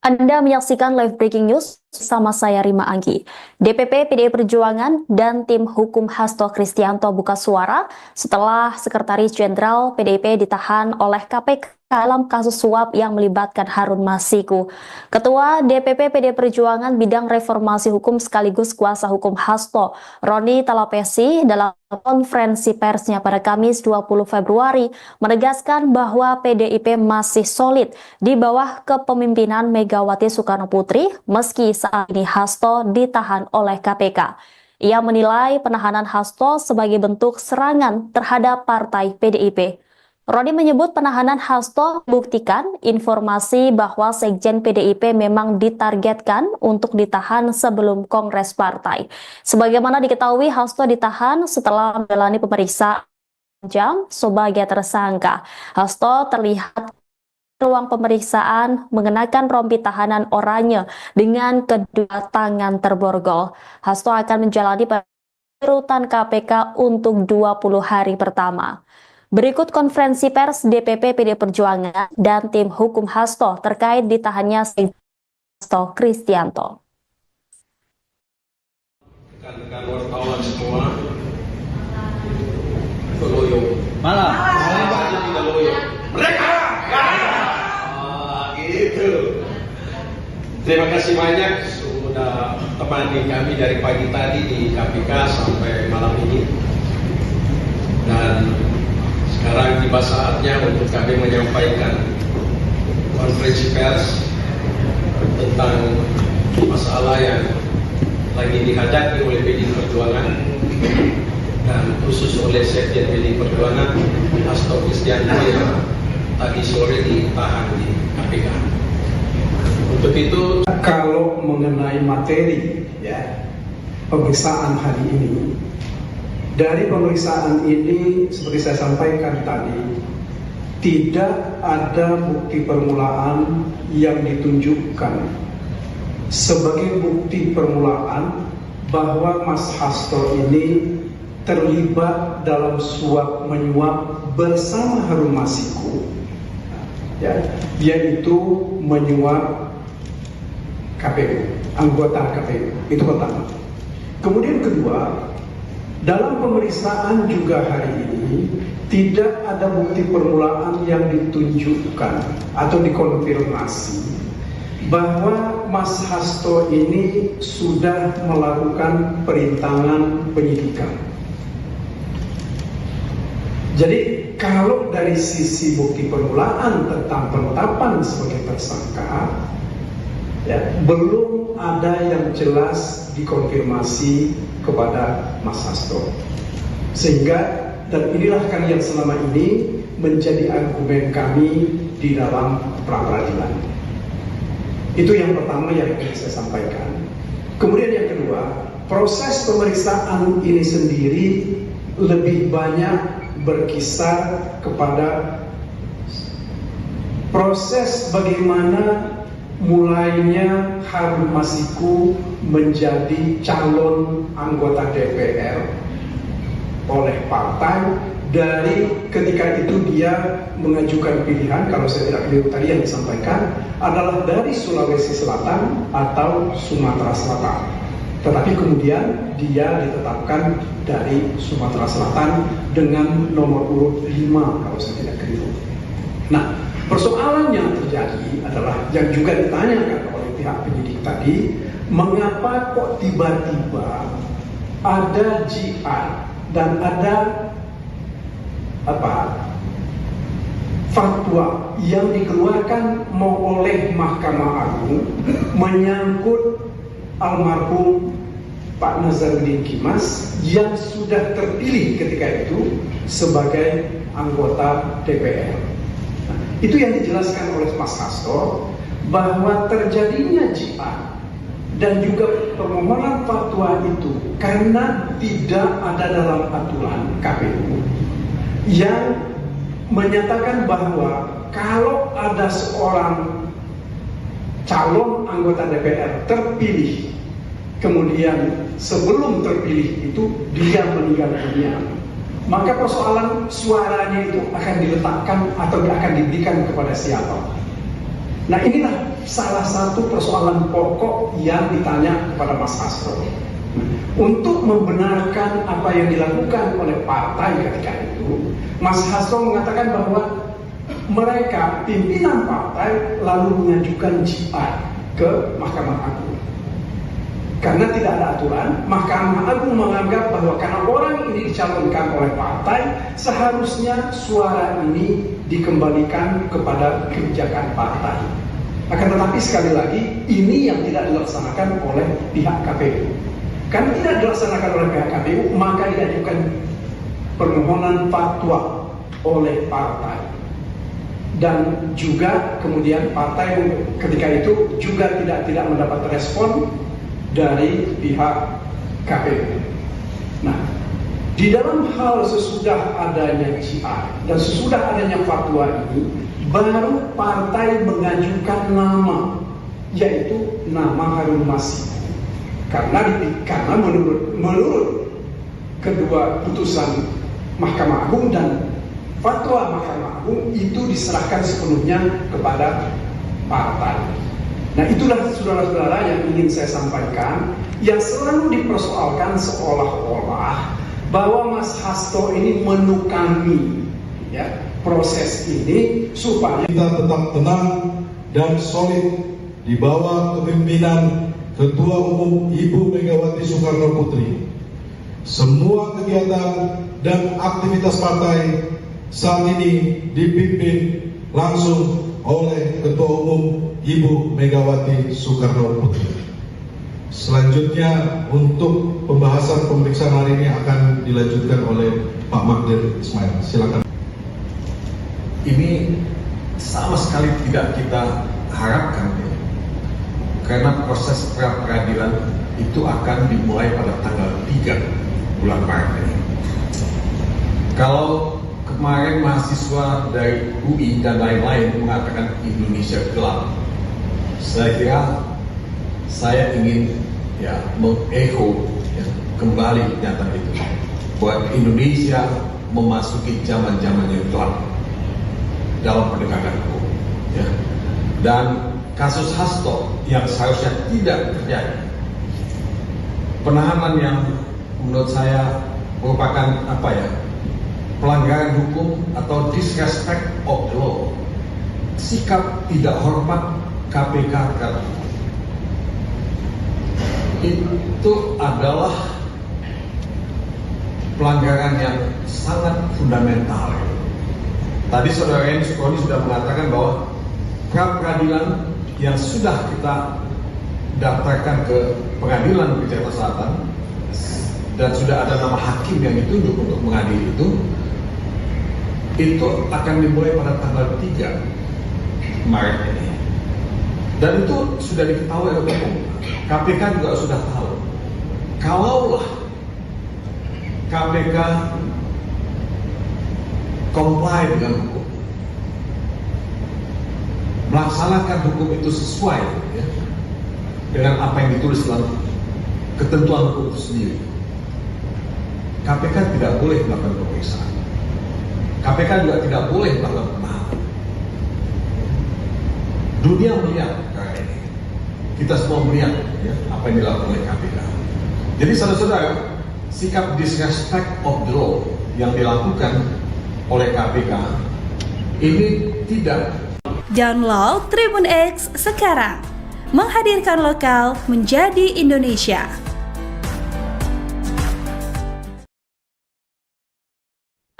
S1: Anda menyaksikan live breaking news sama saya Rima Anggi. DPP PDI Perjuangan dan tim hukum Hasto Kristianto buka suara setelah Sekretaris Jenderal PDIP ditahan oleh KPK dalam kasus suap yang melibatkan Harun Masiku. Ketua DPP PDI Perjuangan bidang reformasi hukum sekaligus kuasa hukum Hasto, Roni Talapesi, dalam konferensi persnya pada Kamis 20 Februari menegaskan bahwa PDIP masih solid di bawah kepemimpinan Megawati Soekarno Putri meski saat ini Hasto ditahan oleh KPK. Ia menilai penahanan Hasto sebagai bentuk serangan terhadap partai PDIP. Roni menyebut penahanan Hasto buktikan informasi bahwa Sekjen PDIP memang ditargetkan untuk ditahan sebelum Kongres Partai. Sebagaimana diketahui, Hasto ditahan setelah menjalani pemeriksaan jam sebagai tersangka. Hasto terlihat ruang pemeriksaan mengenakan rompi tahanan oranye dengan kedua tangan terborgol. Hasto akan menjalani rutan KPK untuk 20 hari pertama. Berikut konferensi pers DPP PDI Perjuangan dan tim hukum Hasto terkait ditahannya Hasto Kristianto.
S2: Rekan-rekan wartawan semua, itu loyo.
S7: Malam.
S2: Tidak loyo. Mereka. Gitu. Terima kasih banyak sudah temani kami dari pagi tadi di KPK sampai malam ini. Dan sekarang tiba saatnya untuk kami menyampaikan konferensi pers tentang masalah yang lagi dihadapi oleh PDI Perjuangan dan khusus oleh Sekjen PDI Perjuangan Hasto Kristianto yang tadi sore ditahan di KPK. Untuk itu,
S4: kalau mengenai materi pemeriksaan hari ini, dari pemeriksaan ini seperti saya sampaikan tadi, tidak ada bukti permulaan yang ditunjukkan sebagai bukti permulaan bahwa Mas Hasto ini terlibat dalam suap menyuap bersama Harun Masiku, yaitu menyuap KPU, anggota KPU. Itu pertama. Kemudian kedua, dalam pemeriksaan juga hari ini tidak ada bukti permulaan yang ditunjukkan atau dikonfirmasi bahwa Mas Hasto ini sudah melakukan perintangan penyidikan. Jadi kalau dari sisi bukti permulaan tentang penetapan sebagai tersangka, belum ada yang jelas dikonfirmasi kepada Mas Hasto. Sehingga, dan inilah kan yang selama ini menjadi argumen kami di dalam pra-peradilan. Itu yang pertama yang ingin saya sampaikan. Kemudian yang kedua, proses pemeriksaan ini sendiri lebih banyak berkisar kepada proses bagaimana mulainya Harun Masiku menjadi calon anggota DPR oleh partai. Dari ketika itu dia mengajukan pilihan, kalau saya tidak keliru tadi yang disampaikan adalah dari Sulawesi Selatan atau Sumatera Selatan. Tetapi kemudian dia ditetapkan dari Sumatera Selatan dengan nomor urut 5 kalau saya tidak keliru. Nah, persoalan yang terjadi adalah yang juga ditanyakan oleh pihak penyidik tadi, mengapa kok tiba-tiba ada jihad dan ada fatwa yang dikeluarkan oleh Mahkamah Agung menyangkut almarhum Pak Nazarudin Kimas yang sudah terpilih ketika itu sebagai anggota DPR. Nah, itu yang dijelaskan oleh Mas Hasto, bahwa terjadinya jihad dan juga permohonan fatwa itu karena tidak ada dalam aturan KPU yang menyatakan bahwa kalau ada seorang calon anggota DPR terpilih, kemudian sebelum terpilih itu dia meninggal dunia, maka persoalan suaranya itu akan diletakkan atau akan diberikan kepada siapa. Nah, inilah salah satu persoalan pokok yang ditanya kepada Mas Hasto. Untuk membenarkan apa yang dilakukan oleh partai ketika itu, Mas Hasto mengatakan bahwa mereka, pimpinan partai, lalu mengajukan jihad ke Mahkamah Agung. Karena tidak ada aturan, Mahkamah Agung menganggap bahwa karena orang ini dicalonkan oleh partai, seharusnya suara ini dikembalikan kepada kebijakan partai. Akan tetapi sekali lagi, ini yang tidak dilaksanakan oleh pihak KPU. Karena tidak dilaksanakan oleh pihak KPU, maka diajukan permohonan fatwa oleh partai. Dan juga kemudian partai ketika itu juga tidak mendapat respon dari pihak KPU. Nah, di dalam hal sesudah adanya jihad dan sesudah adanya fatwa ini, baru partai mengajukan nama, yaitu nama Harun Masiku. Karena menurut kedua putusan Mahkamah Agung dan fatwa Mahkamah Agung itu diserahkan sepenuhnya kepada partai. Nah, itulah saudara-saudara yang ingin saya sampaikan, yang selalu dipersoalkan seolah-olah bahwa Mas Hasto ini menukangi proses ini supaya
S3: kita tetap tenang dan solid di bawah kepemimpinan Ketua Umum Ibu Megawati Soekarno Putri. Semua kegiatan dan aktivitas partai saat ini dipimpin langsung oleh Ketua Umum Ibu Megawati Soekarno Putri. Selanjutnya untuk pembahasan pemeriksaan hari ini akan dilanjutkan oleh Pak Magdir Ismail. Silakan.
S6: Ini sama sekali tidak kita harapkan, karena proses pra-peradilan itu akan dimulai pada tanggal 3 bulan Maret ini. Kalau kemarin mahasiswa dari UI dan lain-lain mengatakan Indonesia gelap, saya kira saya ingin mengecho kembali pernyataan itu, bahwa Indonesia memasuki zaman-zaman yang gelap dalam penegakan hukum. Dan kasus Hasto yang seharusnya tidak terjadi, penahanan yang menurut saya merupakan pelanggaran hukum atau disrespect of the law, sikap tidak hormat KPK itu adalah pelanggaran yang sangat fundamental. Tadi saudara Eni Sukroni sudah mengatakan bahwa pra-peradilan yang sudah kita daftarkan ke pengadilan negeri Jakarta Selatan dan sudah ada nama hakim yang ditunjuk untuk mengadili itu itu akan dimulai pada tanggal 3 Maret ini. Dan itu sudah diketahui oleh umum. KPK juga sudah tahu. Kalaulah KPK comply dengan hukum, melaksanakan hukum itu sesuai ya, dengan apa yang ditulis dalam ketentuan hukum itu sendiri, KPK tidak boleh melakukan pemeriksaan. KPK juga tidak boleh melakukan penahanan. Dunia melihat karena ini, kita semua melihat ya, apa yang dilakukan oleh KPK. Jadi saudara-saudara, sikap disrespect of the law yang dilakukan oleh KPK ini tidak.
S5: Download Tribun X sekarang, menghadirkan lokal menjadi Indonesia.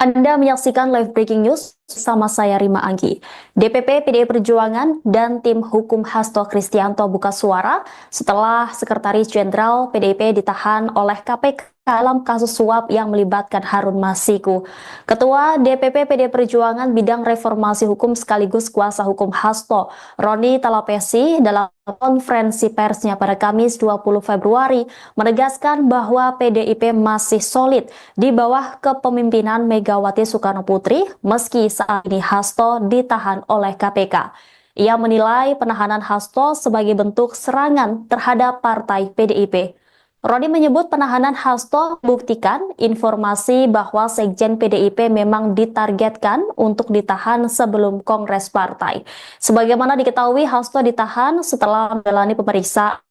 S1: Anda menyaksikan live breaking news sama saya Rima Anggi. DPP PDI Perjuangan dan tim hukum Hasto Kristianto buka suara setelah Sekretaris Jenderal PDIP ditahan oleh KPK dalam kasus suap yang melibatkan Harun Masiku. Ketua DPP PDI Perjuangan bidang reformasi hukum sekaligus kuasa hukum Hasto, Roni Talapesi, dalam konferensi persnya pada Kamis 20 Februari menegaskan bahwa PDIP masih solid di bawah kepemimpinan Megawati Soekarno Putri meski saat ini Hasto ditahan oleh KPK. Ia menilai penahanan Hasto sebagai bentuk serangan terhadap partai PDIP. Roni menyebut penahanan Hasto membuktikan informasi bahwa Sekjen PDIP memang ditargetkan untuk ditahan sebelum Kongres Partai. Sebagaimana diketahui, Hasto ditahan setelah menjalani pemeriksaan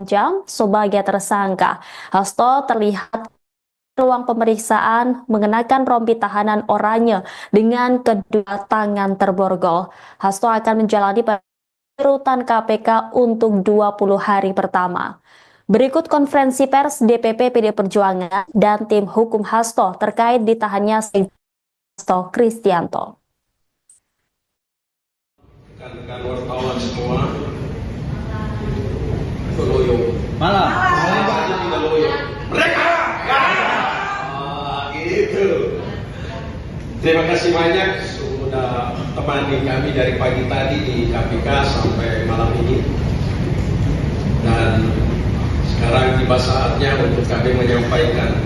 S1: jam sebagai tersangka. Hasto terlihat ruang pemeriksaan mengenakan rompi tahanan oranye dengan kedua tangan terborgol. Hasto akan menjalani rutan KPK untuk 20 hari pertama. Berikut konferensi pers DPP PDI Perjuangan dan tim hukum Hasto terkait ditahannya Hasto Kristianto.
S2: Rekan-rekan wartawan semua, loyo. Malam. Aja tidak loyo. Mereka. Gitu. Terima kasih banyak sudah temani kami dari pagi tadi di KPK sampai malam ini. Dan sekarang tiba saatnya untuk kami menyampaikan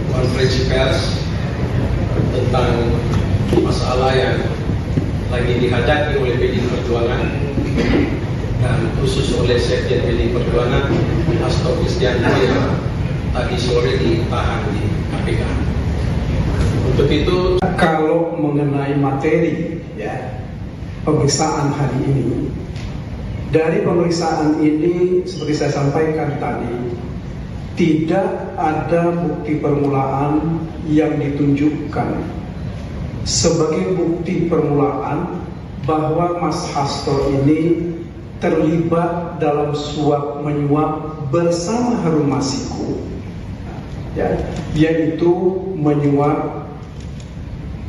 S2: konferensi pers tentang masalah yang lagi dihadapi oleh PDI Perjuangan dan khusus oleh Sekjen PDI Perjuangan Hasto Kristianto yang tadi sore ditahan di KPK. Untuk itu,
S4: kalau mengenai materi ya pemeriksaan hari ini, dari pemeriksaan ini seperti saya sampaikan tadi, tidak ada bukti permulaan yang ditunjukkan sebagai bukti permulaan bahwa Mas Hasto ini terlibat dalam suap menyuap bersama Harun Masiku, ya, yaitu menyuap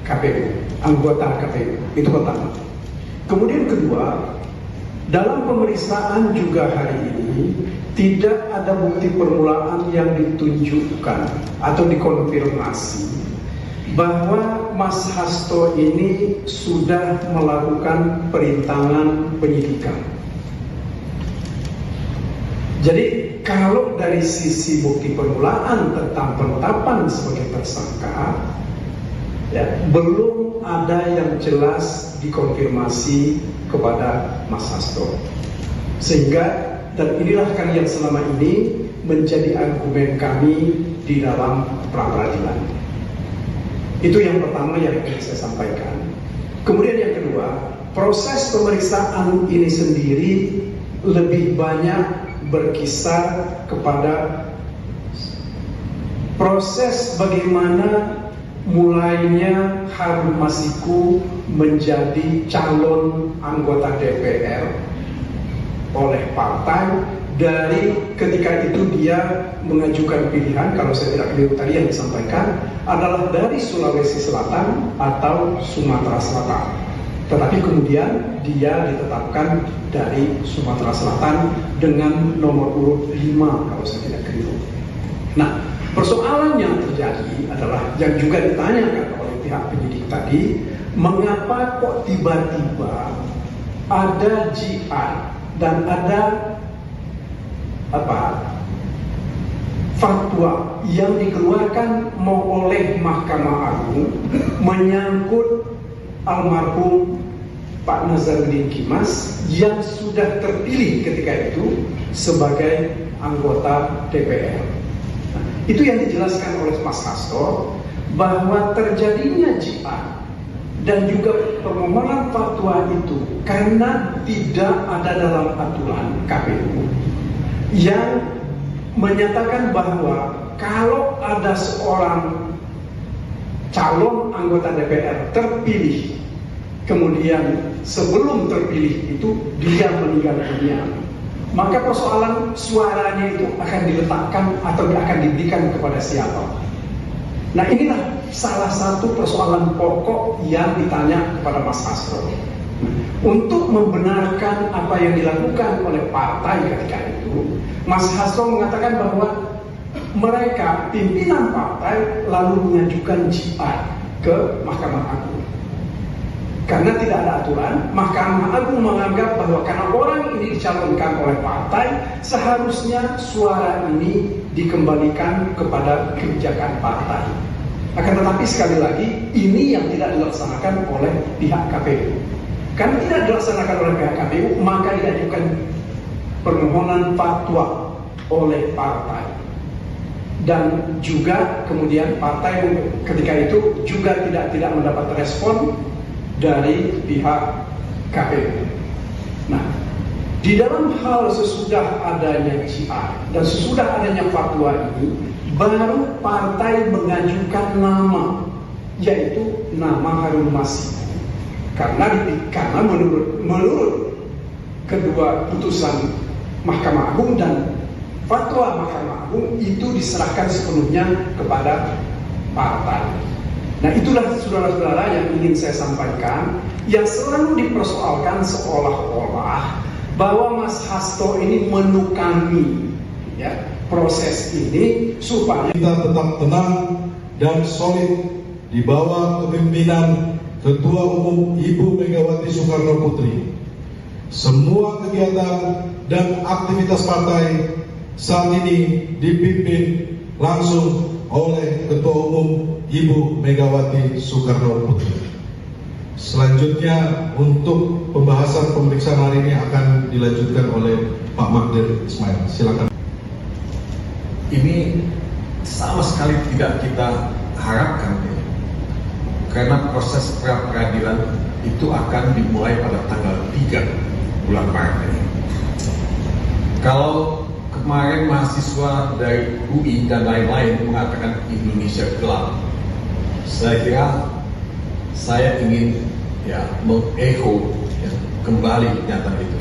S4: KPU, anggota KPU. Itu pertama. Kemudian kedua, dalam pemeriksaan juga hari ini tidak ada bukti permulaan yang ditunjukkan atau dikonfirmasi bahwa Mas Hasto ini sudah melakukan perintangan penyidikan. Jadi kalau dari sisi bukti permulaan tentang penetapan sebagai tersangka, ya, belum ada yang jelas dikonfirmasi kepada Mas Hasto. Sehingga, dan inilah kan yang selama ini menjadi argumen kami di dalam pra-peradilan. Itu yang pertama yang ingin saya sampaikan. Kemudian yang kedua, proses pemeriksaan ini sendiri lebih banyak berkisar kepada proses bagaimana mulainya Harun Masiku menjadi calon anggota DPR oleh partai, dari ketika itu dia mengajukan pilihan, kalau saya tidak keliru tadi yang disampaikan adalah dari Sulawesi Selatan atau Sumatera Selatan, tetapi kemudian dia ditetapkan dari Sumatera Selatan dengan nomor urut 5 kalau saya tidak keliru. Nah, persoalan yang terjadi adalah yang juga ditanyakan oleh pihak penyidik tadi, mengapa kok tiba-tiba ada jihad dan ada fatwa yang dikeluarkan oleh Mahkamah Agung menyangkut almarhum Pak Nazarudin Kimas yang sudah terpilih ketika itu sebagai anggota DPR. Nah, itu yang dijelaskan oleh Mas Hasto, bahwa terjadinya jihad dan juga permohonan fatwa itu karena tidak ada dalam aturan KPU yang menyatakan bahwa kalau ada seorang calon anggota DPR terpilih, kemudian sebelum terpilih itu dia meninggal dunia, maka persoalan suaranya itu akan diletakkan atau akan diberikan kepada siapa. Nah, inilah salah satu persoalan pokok yang ditanya kepada Mas Hasto. Untuk membenarkan apa yang dilakukan oleh partai ketika itu, Mas Hasto mengatakan bahwa mereka, pimpinan partai, lalu mengajukan jihad ke Mahkamah Agung. Karena tidak ada aturan, Mahkamah Agung menganggap bahwa karena orang ini dicalonkan oleh partai, seharusnya suara ini dikembalikan kepada kebijakan partai. Akan tetapi sekali lagi, ini yang tidak dilaksanakan oleh pihak KPU. Karena tidak dilaksanakan oleh pihak KPU, maka diajukan permohonan fatwa oleh partai. Dan juga kemudian partai ketika itu juga tidak mendapat respon dari pihak KPU. Nah, di dalam hal sesudah adanya jihad dan sesudah adanya fatwa ini, baru partai mengajukan nama, yaitu nama Harun Masiku. Karena menurut kedua putusan Mahkamah Agung dan fatwa Mahkamah Agung itu diserahkan sepenuhnya kepada partai. Nah, itulah saudara-saudara yang ingin saya sampaikan, yang selalu dipersoalkan seolah-olah bahwa Mas Hasto ini menukangi proses ini supaya
S3: kita tetap tenang dan solid di bawah kepemimpinan Ketua Umum Ibu Megawati Soekarno Putri. Semua kegiatan dan aktivitas partai saat ini dipimpin langsung oleh Ketua Umum Ibu Megawati Soekarno Putri. Selanjutnya untuk pembahasan pemeriksaan hari ini akan dilanjutkan oleh Pak Magdir Ismail. Silakan.
S6: Ini sama sekali tidak kita harapkan, karena proses pra-peradilan itu akan dimulai pada tanggal 3 bulan Maret. Kalau kemarin mahasiswa dari UI dan lain-lain mengatakan Indonesia gelap, saya kira saya ingin mengecho kembali pernyataan itu,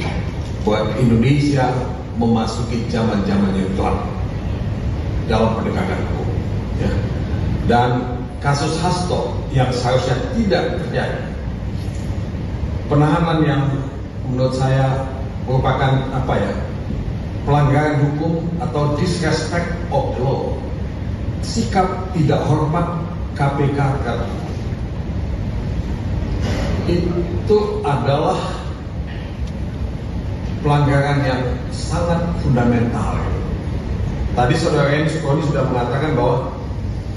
S6: bahwa Indonesia memasuki zaman-zaman yang gelap dalam penegakan hukum. Dan kasus Hasto yang seharusnya tidak terjadi, penahanan yang menurut saya merupakan pelanggaran hukum atau disrespect of the law, sikap tidak hormat KPK terhadap hukum, itu adalah pelanggaran yang sangat fundamental. Tadi saudara Eni Sukroni sudah mengatakan bahwa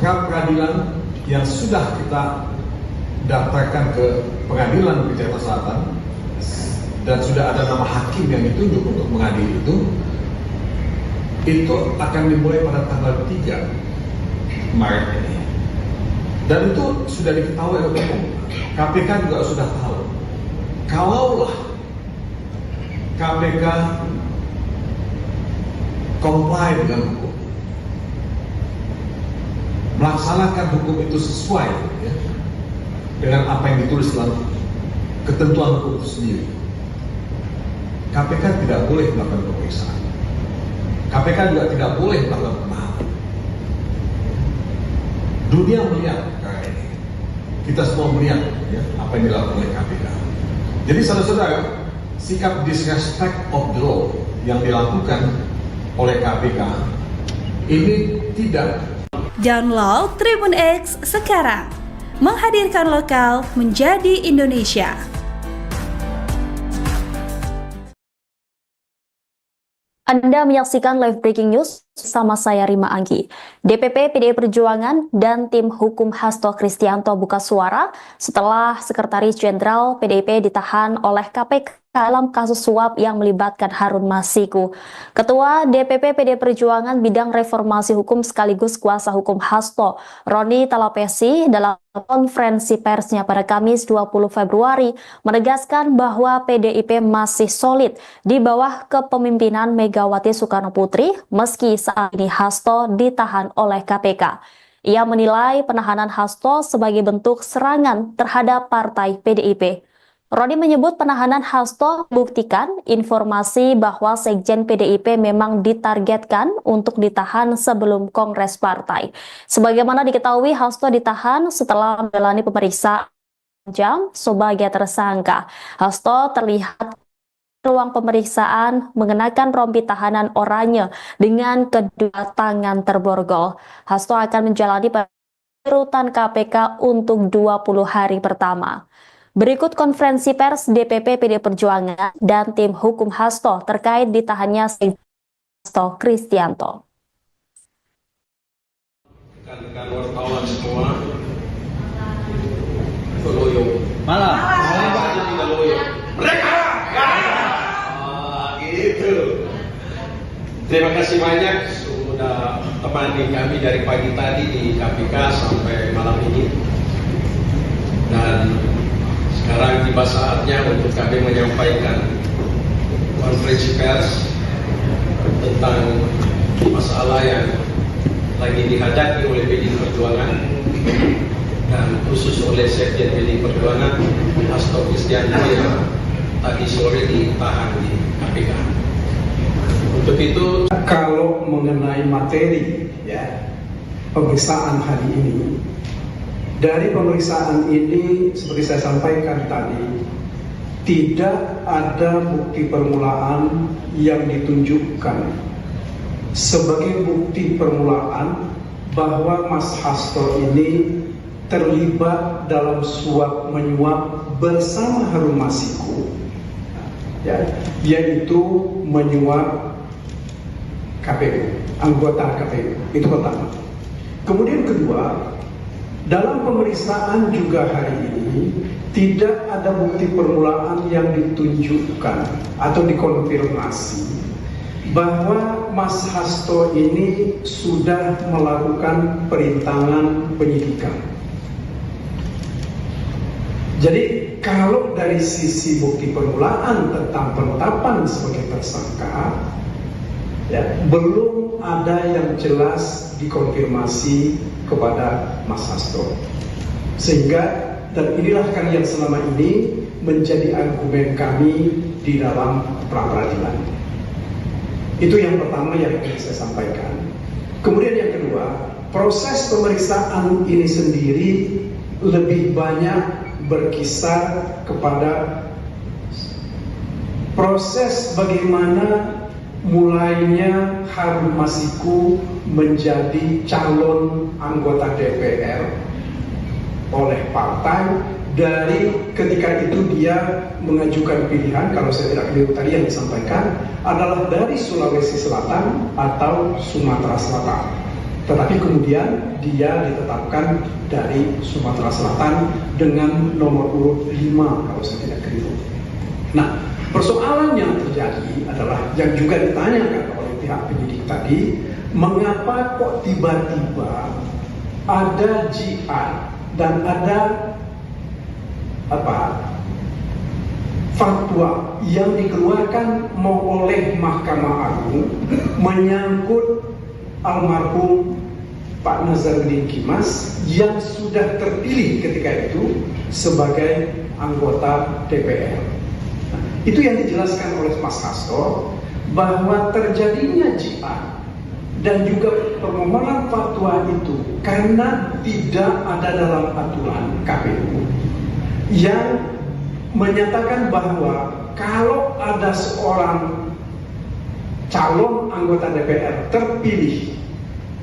S6: pra-peradilan yang sudah kita daftarkan ke Pengadilan Negeri Jakarta Selatan dan sudah ada nama hakim yang ditunjuk untuk mengadili itu akan dimulai pada tanggal 3 Maret ini. Dan itu sudah diketahui oleh umum. KPK juga sudah tahu. Kalaulah KPK comply dengan hukum, melaksanakan hukum itu sesuai dengan apa yang ditulis dalam ketentuan hukum itu sendiri, KPK tidak boleh melakukan pemeriksaan. KPK juga tidak boleh melakukan penahanan. Dunia melihat karena ini, kita semua melihat apa yang dilakukan oleh KPK. Jadi saudara-saudara, sikap disrespect of the law yang dilakukan oleh KPK ini tidak.
S5: Download Tribun X sekarang, menghadirkan lokal menjadi Indonesia.
S1: Anda menyaksikan live breaking news sama saya Rima Anggi. DPP PDI Perjuangan dan tim hukum Hasto Kristianto buka suara setelah Sekretaris Jenderal PDIP ditahan oleh KPK dalam kasus suap yang melibatkan Harun Masiku. Ketua DPP PDI Perjuangan bidang reformasi hukum sekaligus kuasa hukum Hasto, Roni Talapesi, dalam konferensi persnya pada Kamis 20 Februari menegaskan bahwa PDIP masih solid di bawah kepemimpinan Megawati Soekarno Putri meski saat ini Hasto ditahan oleh KPK. Ia menilai penahanan Hasto sebagai bentuk serangan terhadap partai PDIP. Roni menyebut penahanan Hasto buktikan informasi bahwa Sekjen PDIP memang ditargetkan untuk ditahan sebelum Kongres Partai. Sebagaimana diketahui, Hasto ditahan setelah menjalani pemeriksaan jam sebagai tersangka. Hasto terlihat ruang pemeriksaan mengenakan rompi tahanan oranye dengan kedua tangan terborgol. Hasto akan menjalani rutan KPK untuk 20 hari pertama. Berikut konferensi pers DPP PDI Perjuangan dan tim hukum Hasto terkait ditahannya Hasto Kristianto.
S2: Rekan-rekan wartawan semua, loyo.
S7: Malam.
S2: Tidak loyo. Mereka. Gitu. Terima kasih banyak sudah temani kami dari pagi tadi di KPK sampai malam ini. Dan sekarang tiba saatnya untuk kami menyampaikan konferensi pers tentang masalah yang lagi dihadapi oleh PDI Perjuangan dan khusus oleh Sekjen PDI Perjuangan Hasto Kristianto yang tadi sore ditahan di KPK. Untuk itu,
S4: kalau mengenai materi ya pemeriksaan hari ini, dari pemeriksaan ini seperti saya sampaikan tadi, tidak ada bukti permulaan yang ditunjukkan sebagai bukti permulaan bahwa Mas Hasto ini terlibat dalam suap menyuap bersama Harun Masiku, ya, yaitu menyuap KPU, anggota KPU. Itu pertama. Kemudian kedua, dalam pemeriksaan juga hari ini tidak ada bukti permulaan yang ditunjukkan atau dikonfirmasi bahwa Mas Hasto ini sudah melakukan perintangan penyidikan. Jadi kalau dari sisi bukti permulaan tentang penetapan sebagai tersangka, ya, belum ada yang jelas dikonfirmasi kepada Mas Hasto. Sehingga, dan inilah kan yang selama ini menjadi argumen kami di dalam pra-peradilan. Itu yang pertama yang ingin saya sampaikan. Kemudian yang kedua, proses pemeriksaan ini sendiri lebih banyak berkisar kepada proses bagaimana mulainya Harun Masiku menjadi calon anggota DPR oleh partai, dari ketika itu dia mengajukan pilihan, kalau saya tidak keliru tadi yang disampaikan adalah dari Sulawesi Selatan atau Sumatera Selatan, tetapi kemudian dia ditetapkan dari Sumatera Selatan dengan nomor urut 5 kalau saya tidak keliru. Nah, persoalan yang terjadi adalah yang juga ditanyakan oleh pihak penyidik tadi, mengapa kok tiba-tiba ada jihad dan ada fatwa yang dikeluarkan oleh Mahkamah Agung menyangkut almarhum Pak Nazarudin Kimas yang sudah terpilih ketika itu sebagai anggota DPR. Itu yang dijelaskan oleh Mas Hasto, bahwa terjadinya jihad dan juga permohonan fatwa itu karena tidak ada dalam aturan KPU yang menyatakan bahwa kalau ada seorang calon anggota DPR terpilih,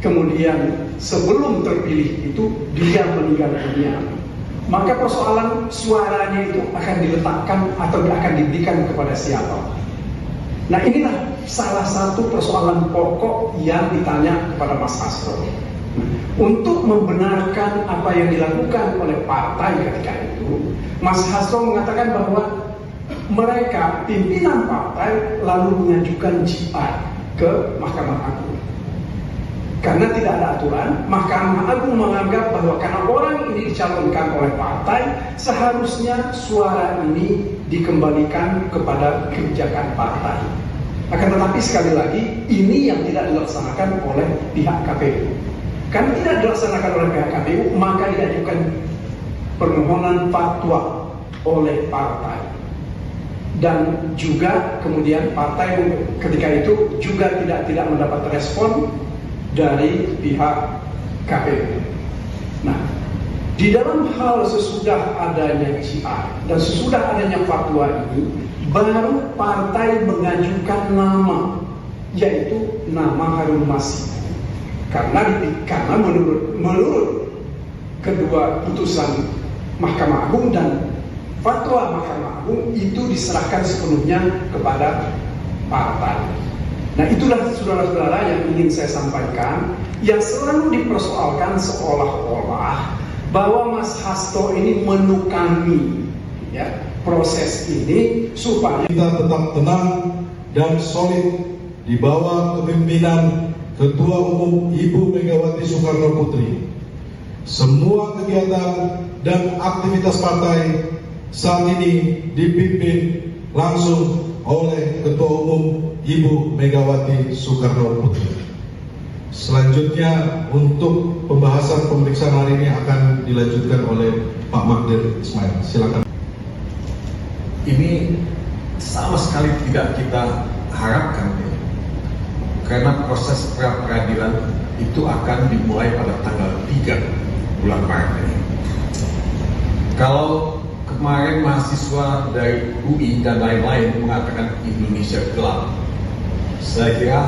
S4: kemudian sebelum terpilih itu dia meninggal dunia, maka persoalan suaranya itu akan diletakkan atau akan diberikan kepada siapa. Nah, inilah salah satu persoalan pokok yang ditanya kepada Mas Hasto. Untuk membenarkan apa yang dilakukan oleh partai ketika itu, Mas Hasto mengatakan bahwa mereka, pimpinan partai, lalu mengajukan GR ke Mahkamah Agung. Karena tidak ada aturan, Mahkamah Agung menganggap bahwa karena orang ini dicalonkan oleh partai, seharusnya suara ini dikembalikan kepada kebijakan partai. Akan tetapi sekali lagi, ini yang tidak dilaksanakan oleh pihak KPU. Karena tidak dilaksanakan oleh pihak KPU, maka diajukan permohonan fatwa oleh partai. Dan juga kemudian partai ketika itu juga tidak mendapat respon dari pihak KPU. Nah, di dalam hal sesudah adanya GR dan sesudah adanya fatwa ini, baru partai mengajukan nama, yaitu nama Harun Masiku. Karena menurut kedua putusan Mahkamah Agung dan fatwa Mahkamah Agung itu diserahkan sepenuhnya kepada partai. Nah, itulah saudara-saudara yang ingin saya sampaikan, yang selalu dipersoalkan seolah-olah bahwa Mas Hasto ini menukangi ya, proses ini supaya
S3: Kita tetap tenang dan solid di bawah kepemimpinan Ketua Umum Ibu Megawati Soekarno Putri. Semua kegiatan dan aktivitas partai saat ini dipimpin langsung oleh Ketua Umum Ibu Megawati Soekarno Putri. Selanjutnya untuk pembahasan pemeriksaan hari ini akan dilanjutkan oleh Pak Magdir Ismail. Silakan.
S6: Ini sama sekali tidak kita harapkan, ya. Karena proses pra-peradilan itu akan dimulai pada tanggal 3 bulan Maret ini. Kalau kemarin mahasiswa dari UI dan lain-lain mengatakan Indonesia gelap, saya kira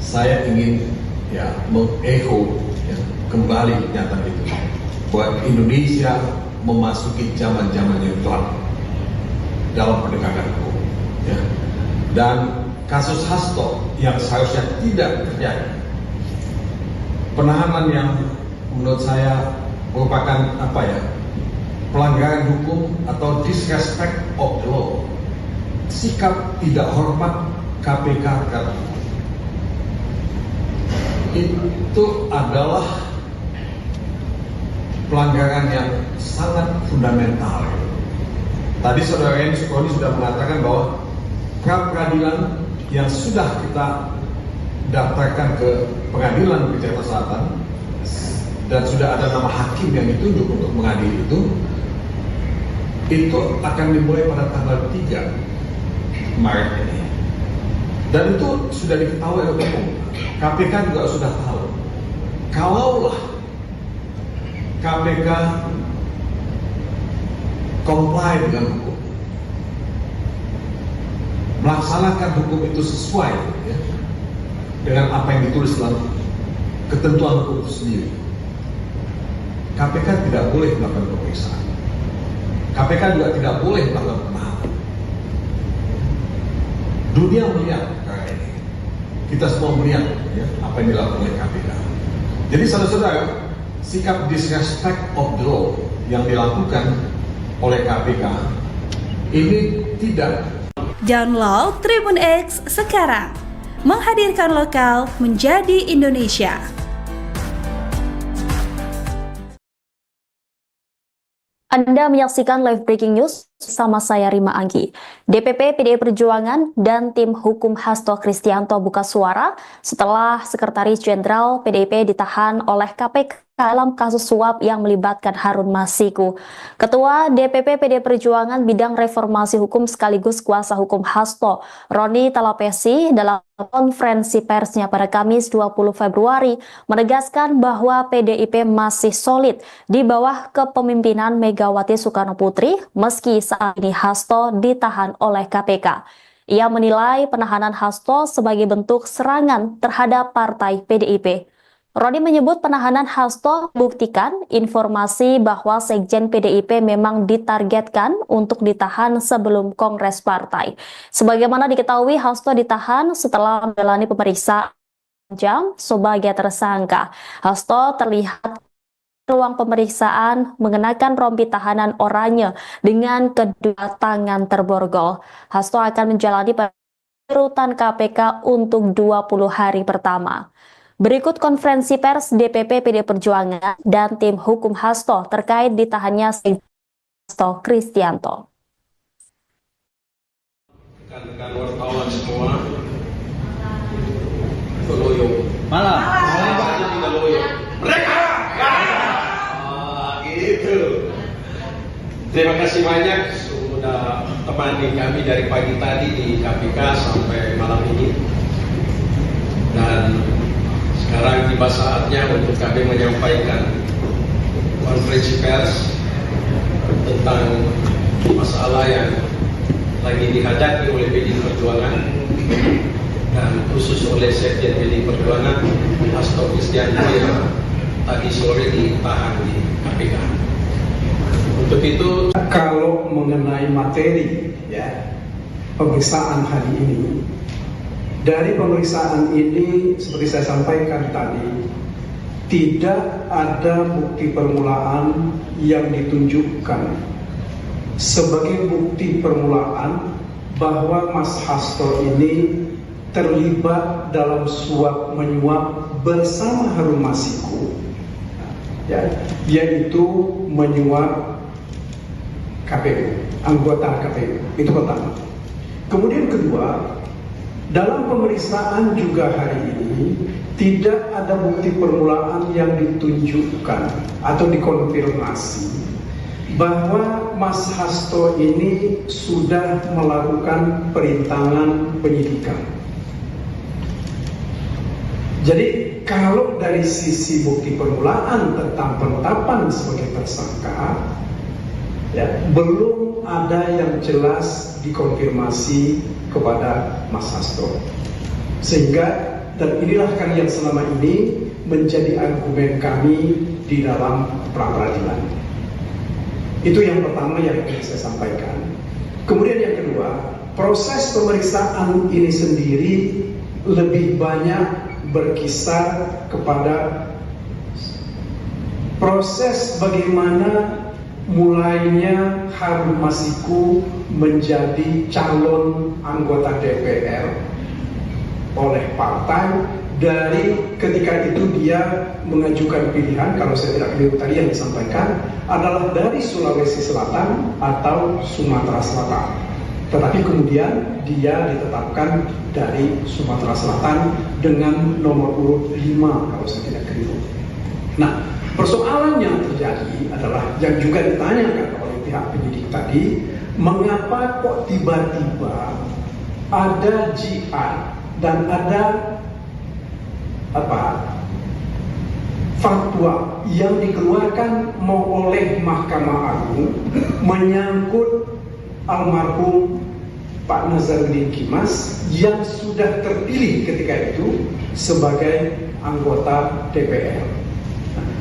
S6: saya ingin ya mengecho ya, kembali pernyataan itu bahwa Indonesia memasuki zaman-zaman yang gelap dalam penegakan hukum ya. Dan kasus Hasto yang seharusnya tidak terjadi, penahanan yang menurut saya merupakan pelanggaran hukum atau disrespect of the law, sikap tidak hormat KPK terhadap hukum, itu adalah pelanggaran yang sangat fundamental. Tadi saudara Eni Sukroni sudah mengatakan bahwa pra-peradilan yang sudah kita daftarkan ke pengadilan di Jakarta Selatan dan sudah ada nama hakim yang ditunjuk untuk mengadili itu akan dimulai pada tanggal 3 Maret ini. Dan itu sudah diketahui oleh hukum. KPK juga sudah tahu. Kalaulah KPK comply dengan hukum, melaksanakan hukum itu sesuai ya, dengan apa yang ditulis dalam ketentuan hukum itu sendiri, KPK tidak boleh melakukan pemeriksaan. KPK juga tidak boleh melakukan penahanan. Dunia melihat perkara ini, kita semua melihat ya, apa yang dilakukan oleh KPK. Jadi saudara-saudara, sikap disrespect of the law yang dilakukan oleh KPK ini tidak.
S5: Download Tribun X sekarang, menghadirkan lokal menjadi Indonesia.
S1: Anda menyaksikan live breaking news sama saya Rima Anggi. DPP PDI Perjuangan dan tim hukum Hasto Kristianto buka suara setelah Sekretaris Jenderal PDIP ditahan oleh KPK dalam kasus suap yang melibatkan Harun Masiku. Ketua DPP PDI Perjuangan bidang reformasi hukum sekaligus kuasa hukum Hasto, Roni Talapesi, dalam konferensi persnya pada Kamis 20 Februari menegaskan bahwa PDIP masih solid di bawah kepemimpinan Megawati Soekarno Putri meski saat ini Hasto ditahan oleh KPK. Ia menilai penahanan Hasto sebagai bentuk serangan terhadap partai PDIP. Rodi menyebut penahanan Hasto buktikan informasi bahwa Sekjen PDIP memang ditargetkan untuk ditahan sebelum Kongres Partai. Sebagaimana diketahui, Hasto ditahan setelah menjalani pemeriksaan jam sebagai tersangka. Hasto terlihat ruang pemeriksaan mengenakan rompi tahanan oranye dengan kedua tangan terborgol. Hasto akan menjalani rutan KPK untuk 20 hari pertama. Berikut konferensi pers DPP PD Perjuangan dan tim hukum Hasto terkait ditahannya Hasto Kristianto.
S2: Rekan-rekan wartawan semua, Loyo.
S7: Malam.
S2: Aja tidak loyo. Mereka. Gitu. Terima kasih banyak sudah temani kami dari pagi tadi di KPK sampai malam ini. Dan sekarang tiba saatnya untuk kami menyampaikan konferensi pers tentang masalah yang lagi dihadapi oleh PDI Perjuangan dan khusus oleh Sekjen PDI Perjuangan Hasto Kristianto yang tadi sore ditahan di KPK. Untuk itu,
S4: kalau mengenai materi ya pemeriksaan hari ini, dari pemeriksaan ini seperti saya sampaikan tadi, tidak ada bukti permulaan yang ditunjukkan sebagai bukti permulaan bahwa Mas Hasto ini terlibat dalam suap menyuap bersama Harun Masiku, ya, yaitu menyuap KPU, anggota KPU. Itu pertama. Kemudian kedua, dalam pemeriksaan juga hari ini tidak ada bukti permulaan yang ditunjukkan atau dikonfirmasi bahwa Mas Hasto ini sudah melakukan perintangan penyidikan. Jadi kalau dari sisi bukti permulaan tentang penetapan sebagai tersangka, ya, belum ada yang jelas dikonfirmasi kepada Mas Hasto. Sehingga, dan inilah kan yang selama ini menjadi argumen kami di dalam pra-peradilan. Itu yang pertama yang ingin saya sampaikan. Kemudian yang kedua, proses pemeriksaan ini sendiri lebih banyak berkisar kepada proses bagaimana mulainya Harun Masiku menjadi calon anggota DPR oleh partai. Dari ketika itu dia mengajukan pilihan, kalau saya tidak keliru tadi yang disampaikan adalah dari Sulawesi Selatan atau Sumatera Selatan. Tetapi kemudian dia ditetapkan dari Sumatera Selatan dengan nomor urut 5 kalau saya tidak keliru. Nah, persoalan yang terjadi adalah yang juga ditanyakan oleh pihak penyidik tadi, mengapa kok tiba-tiba ada jihad dan ada fatwa yang dikeluarkan oleh Mahkamah Agung menyangkut almarhum Pak Nazarudin Kimas yang sudah terpilih ketika itu sebagai anggota DPR.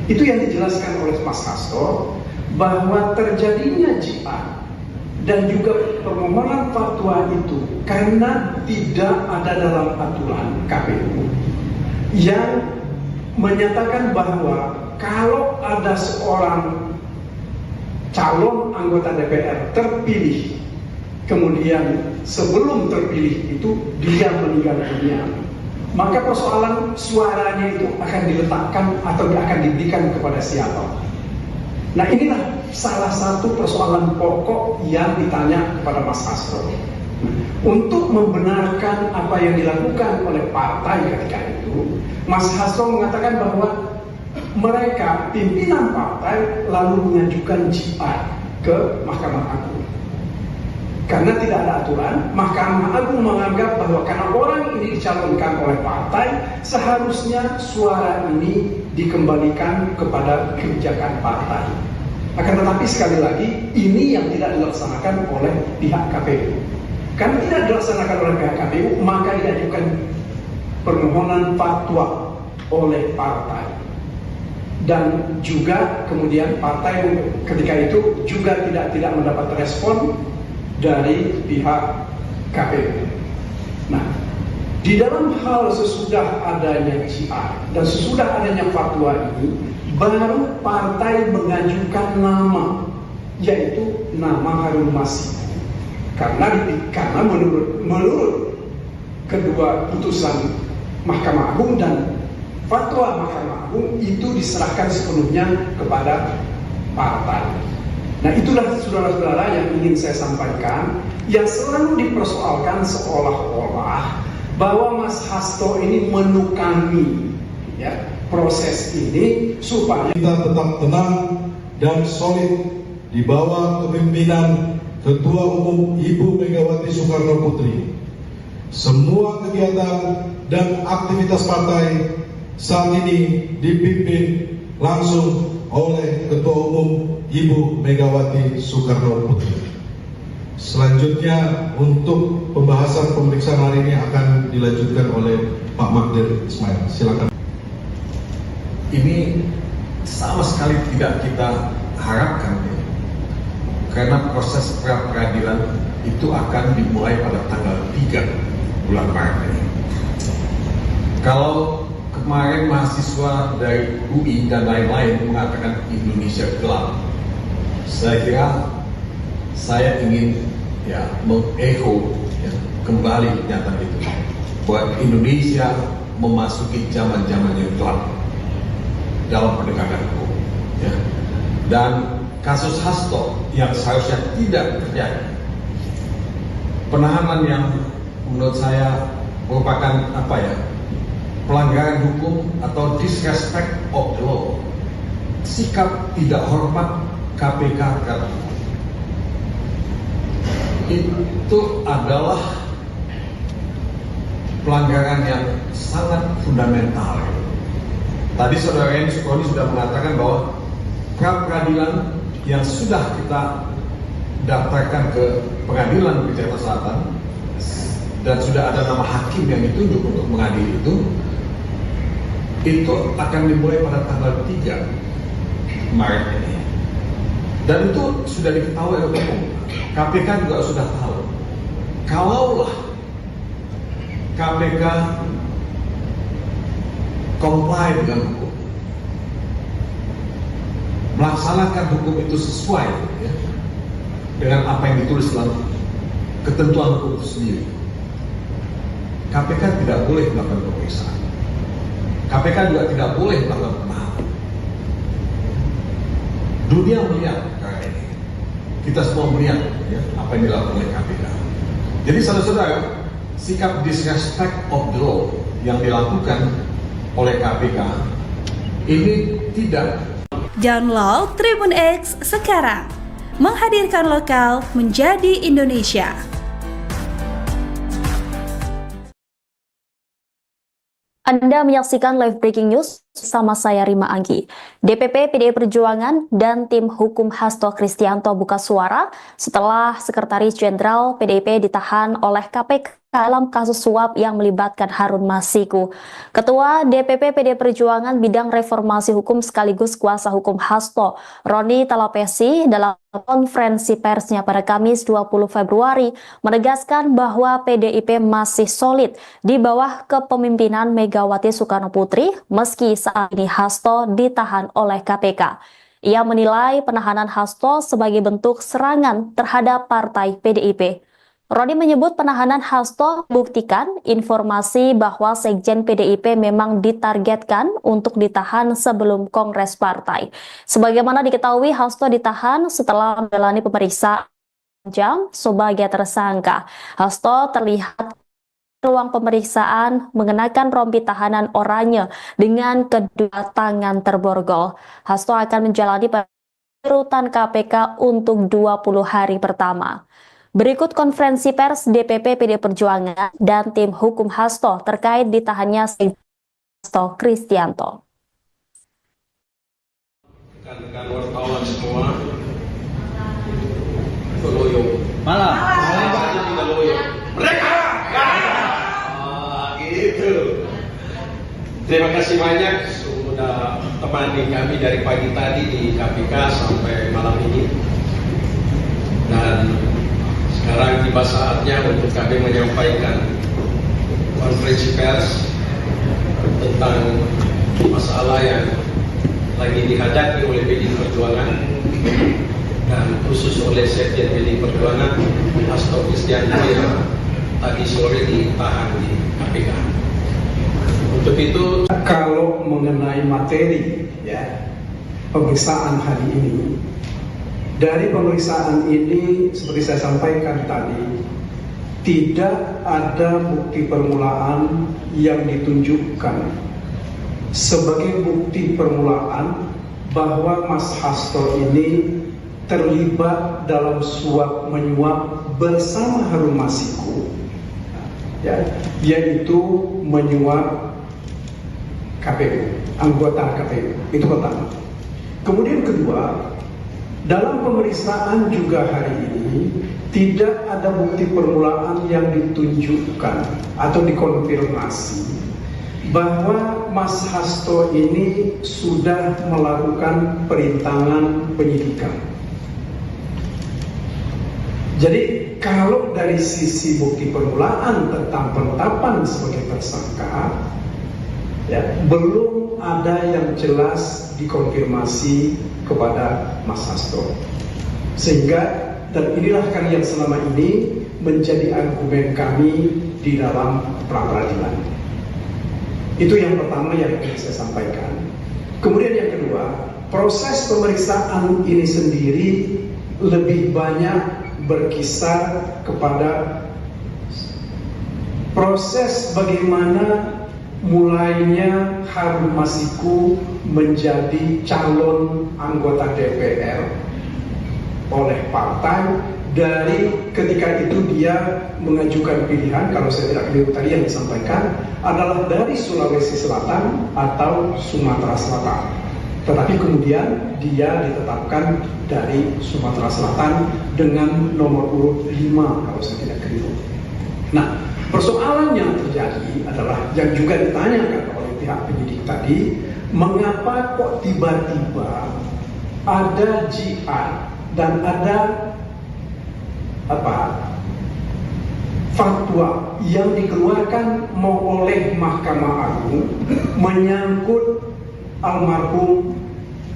S4: Itu yang dijelaskan oleh Mas Hasto, bahwa terjadinya jihad dan juga permohonan fatwa itu karena tidak ada dalam aturan KPU yang menyatakan bahwa kalau ada seorang calon anggota DPR terpilih, kemudian sebelum terpilih itu dia meninggal dunia, maka persoalan suaranya itu akan diletakkan atau akan diberikan kepada siapa. Nah, inilah salah satu persoalan pokok yang ditanya kepada Mas Hasto. Untuk membenarkan apa yang dilakukan oleh partai ketika itu, Mas Hasto mengatakan bahwa mereka, pimpinan partai, lalu mengajukan jihad ke Mahkamah Agung. Karena tidak ada aturan, Mahkamah Agung menganggap bahwa karena orang ini dicalonkan oleh partai, seharusnya suara ini dikembalikan kepada kebijakan partai. Akan tetapi sekali lagi, ini yang tidak dilaksanakan oleh pihak KPU. Karena tidak dilaksanakan oleh pihak KPU, maka diajukan permohonan fatwa oleh partai. Dan juga kemudian partai ketika itu juga tidak mendapat respon dari pihak KPU. Nah, di dalam hal sesudah adanya GR dan sesudah adanya fatwa ini, baru partai mengajukan nama, yaitu nama Harun Masiku. Karena menurut kedua putusan Mahkamah Agung dan fatwa Mahkamah Agung itu diserahkan sepenuhnya kepada partai. Nah, itulah saudara-saudara yang ingin saya sampaikan, yang selalu dipersoalkan seolah-olah bahwa Mas Hasto ini menukangi ya proses ini supaya
S3: Kita tetap tenang dan solid di bawah kepemimpinan Ketua Umum Ibu Megawati Soekarno Putri. Semua kegiatan dan aktivitas partai saat ini dipimpin langsung oleh Ketua Umum Ibu Megawati Soekarno Putri. Selanjutnya untuk pembahasan pemeriksaan hari ini akan dilanjutkan oleh Pak Magdir Ismail. Silakan.
S6: Ini sama sekali tidak kita harapkan ya. Karena proses pra-peradilan itu akan dimulai pada tanggal 3 bulan Maret ini. Kalau kemarin mahasiswa dari UI dan lain-lain mengatakan Indonesia gelap, saya kira saya ingin ya mengecho ya, kembali pernyataan itu bahwa Indonesia memasuki zaman-zaman yang gelap dalam penegakan hukum ya. Dan kasus Hasto yang seharusnya tidak terjadi, penahanan yang menurut saya merupakan pelanggaran hukum atau disrespect of the law, sikap tidak hormat KPK terhadap hukum, itu adalah pelanggaran yang sangat fundamental. Tadi saudara Eni Sukoni sudah mengatakan bahwa pra-peradilan yang sudah kita daftarkan ke pengadilan negeri Jakarta Selatan dan sudah ada nama hakim yang ditunjuk untuk mengadili itu akan dimulai pada tanggal 3 Maret ini. Dan itu sudah diketahui oleh umum. KPK juga sudah tahu. Kalaulah KPK comply dengan hukum, melaksanakan hukum itu sesuai ya, dengan apa yang ditulis dalam ketentuan hukum itu sendiri, KPK tidak boleh melakukan pemeriksaan. KPK juga tidak boleh melakukan penahanan. Dunia melihat karena ini, kita semua melihat ya, apa yang dilakukan oleh KPK. Jadi saudara-saudara, sikap disrespect of the law yang dilakukan oleh KPK ini tidak.
S5: Download Tribun X sekarang, menghadirkan lokal menjadi Indonesia.
S1: Anda menyaksikan live breaking news sama saya Rima Anggi. DPP PDI Perjuangan dan tim hukum Hasto Kristianto buka suara setelah Sekretaris Jenderal PDIP ditahan oleh KPK dalam kasus suap yang melibatkan Harun Masiku. Ketua DPP PDI Perjuangan bidang reformasi hukum sekaligus kuasa hukum Hasto, Roni Talapesi, dalam konferensi persnya pada Kamis 20 Februari menegaskan bahwa PDIP masih solid di bawah kepemimpinan Megawati Soekarno Putri meski saat ini Hasto ditahan oleh KPK. Ia menilai penahanan Hasto sebagai bentuk serangan terhadap partai PDIP. Roni menyebut penahanan Hasto membuktikan informasi bahwa Sekjen PDIP memang ditargetkan untuk ditahan sebelum Kongres Partai. Sebagaimana diketahui, Hasto ditahan setelah menjalani pemeriksaan jam sebagai tersangka. Hasto terlihat ruang pemeriksaan mengenakan rompi tahanan oranye dengan kedua tangan terborgol. Hasto akan menjalani rutan KPK untuk 20 hari pertama. Berikut konferensi pers DPP PDI Perjuangan dan tim hukum Hasto terkait ditahannya Hasto Kristianto.
S2: Rekan-rekan wartawan semua, loyo.
S7: Malam.
S2: Aja tidak loyo. Mereka. Gitu. Terima kasih banyak sudah temani kami dari pagi tadi di KPK sampai malam ini. Dan sekarang tiba saatnya untuk kami menyampaikan konferensi pers tentang masalah yang lagi dihadapi oleh PDI Perjuangan dan khusus oleh Sekjen PDI Perjuangan Hasto Kristianto yang tadi sore ditahan di KPK. Untuk itu,
S4: kalau mengenai materi ya pemeriksaan hari ini, dari pemeriksaan ini seperti saya sampaikan tadi, tidak ada bukti permulaan yang ditunjukkan sebagai bukti permulaan bahwa Mas Hasto ini terlibat dalam suap menyuap bersama Harun Masiku, ya, yaitu menyuap KPU, anggota KPU. Itu pertama. Kemudian kedua, dalam pemeriksaan juga hari ini tidak ada bukti permulaan yang ditunjukkan atau dikonfirmasi bahwa Mas Hasto ini sudah melakukan perintangan penyidikan. Jadi kalau dari sisi bukti permulaan tentang penetapan sebagai tersangka, ya, belum ada yang jelas dikonfirmasi kepada Mas Hasto. Sehingga, dan inilah kan yang selama ini menjadi argumen kami di dalam pra-peradilan. Itu yang pertama yang ingin saya sampaikan. Kemudian yang kedua, proses pemeriksaan ini sendiri lebih banyak berkisar kepada proses bagaimana mulainya Harun Masiku menjadi calon anggota DPR oleh partai. Dari ketika itu dia mengajukan pilihan, kalau saya tidak keliru tadi yang disampaikan adalah dari Sulawesi Selatan atau Sumatera Selatan. Tetapi kemudian dia ditetapkan dari Sumatera Selatan dengan nomor urut 5 kalau saya tidak keliru. Nah, persoalan yang terjadi adalah yang juga ditanyakan oleh pihak penyidik tadi, mengapa kok tiba-tiba ada jihad dan ada fatwa yang dikeluarkan oleh Mahkamah Agung menyangkut almarhum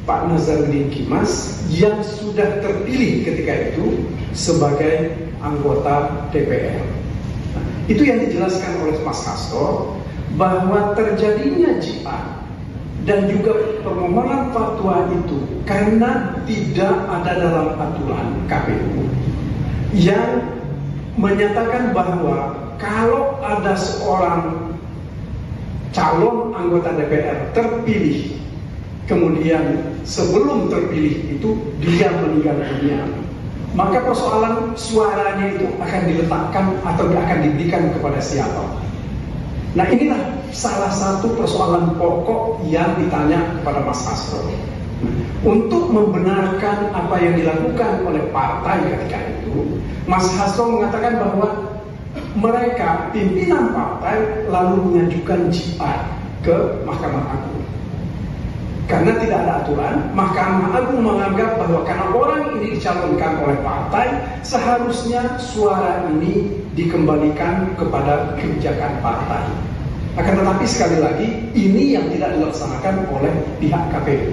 S4: Pak Nazarudin Kimas yang sudah terpilih ketika itu sebagai anggota DPR. Nah, itu yang dijelaskan oleh Mas Hasto bahwa terjadinya jihad dan juga permohonan fatwa itu karena tidak ada dalam aturan KPU yang menyatakan bahwa kalau ada seorang calon anggota DPR terpilih, kemudian sebelum terpilih itu dia meninggal dunia, maka persoalan suaranya itu akan diletakkan atau akan diberikan kepada siapa. Nah, inilah salah satu persoalan pokok yang ditanya kepada Mas Hasto. Untuk membenarkan apa yang dilakukan oleh partai ketika itu, Mas Hasto mengatakan bahwa mereka, pimpinan partai, lalu mengajukan jihad ke Mahkamah Agung. Karena tidak ada aturan, Mahkamah Agung menganggap bahwa karena orang ini dicalonkan oleh partai, seharusnya suara ini dikembalikan kepada kebijakan partai. Akan tetapi sekali lagi, ini yang tidak dilaksanakan oleh pihak KPU.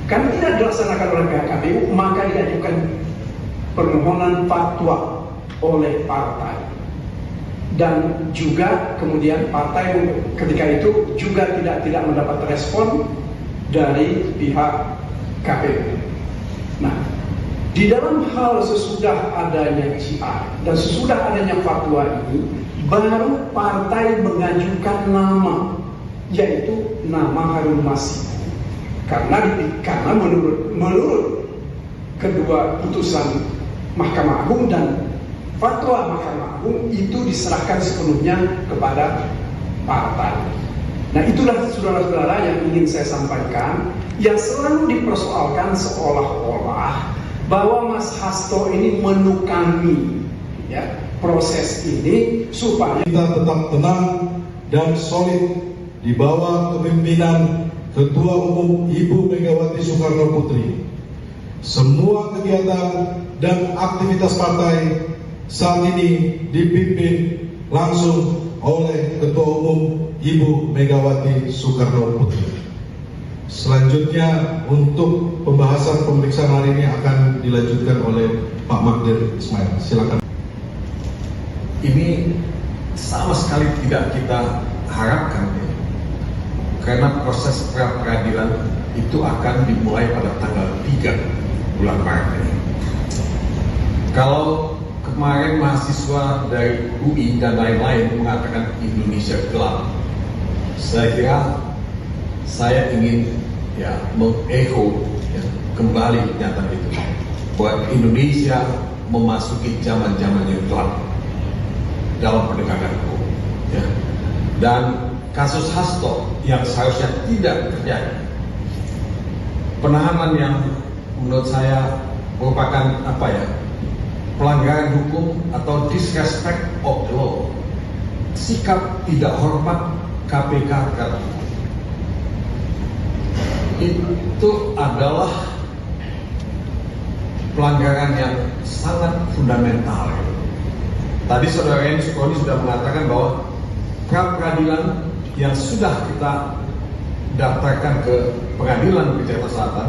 S4: Karena tidak dilaksanakan oleh pihak KPU, maka diajukan permohonan fatwa oleh partai. Dan juga kemudian partai ketika itu juga tidak mendapat respon dari pihak KPU. Nah, di dalam hal sesudah adanya jihad dan sesudah adanya fatwa ini, baru partai mengajukan nama, yaitu nama Harun Masiku. Karena menurut kedua putusan Mahkamah Agung dan fatwa Mahkamah Agung itu diserahkan sepenuhnya kepada partai. Nah, itulah saudara-saudara yang ingin saya sampaikan, yang selalu dipersoalkan seolah-olah bahwa Mas Hasto ini menukangi proses ini supaya
S3: kita tetap tenang dan solid di bawah kepemimpinan Ketua Umum Ibu Megawati Soekarno Putri. Semua kegiatan dan aktivitas partai saat ini dipimpin langsung oleh Ketua Umum Ibu Megawati Soekarno Putri. Selanjutnya untuk pembahasan pemeriksaan hari ini akan dilanjutkan oleh Pak Magdir Ismail. Silakan.
S6: Ini sama sekali tidak kita harapkan ya. Karena proses pra-peradilan itu akan dimulai pada tanggal 3 bulan Maret ini. Kalau kemarin mahasiswa dari UI dan lain-lain mengatakan Indonesia gelap, saya kira saya ingin ya mengecho ya, kembali pernyataan itu bahwa Indonesia memasuki zaman-zaman yang gelap dalam penegakan hukum ya. Dan kasus Hasto yang seharusnya tidak terjadi, penahanan yang menurut saya merupakan pelanggaran hukum atau disrespect of the law, sikap tidak hormat KPK terhadap hukum, itu adalah pelanggaran yang sangat fundamental. Tadi saudara Eni Sukroni sudah mengatakan bahwa pra-peradilan yang sudah kita daftarkan ke pengadilan di Jakarta Selatan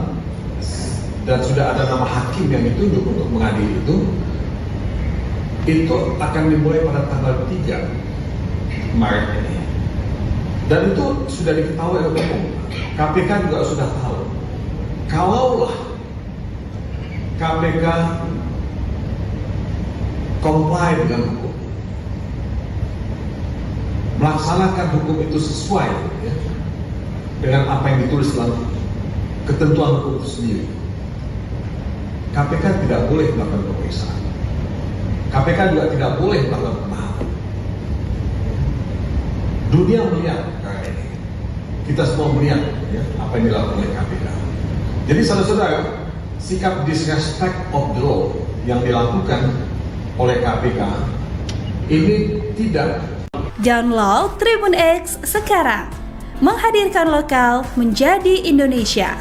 S6: dan sudah ada nama hakim yang ditunjuk untuk mengadili itu akan dimulai pada tanggal 3 Maret ini. Dan itu sudah diketahui oleh umum. KPK juga sudah tahu. Kalaulah KPK comply dengan hukum, melaksanakan hukum itu sesuai ya, dengan apa yang ditulis dalam ketentuan hukum itu sendiri, KPK tidak boleh melakukan pemeriksaan. KPK juga tidak boleh melakukan penahanan. Dunia melihat karena ini, kita semua melihat ya, apa yang dilakukan oleh KPK. Jadi saudara-saudara, sikap disrespect of the law yang dilakukan oleh KPK ini tidak.
S5: Download Tribun X sekarang, menghadirkan lokal menjadi Indonesia.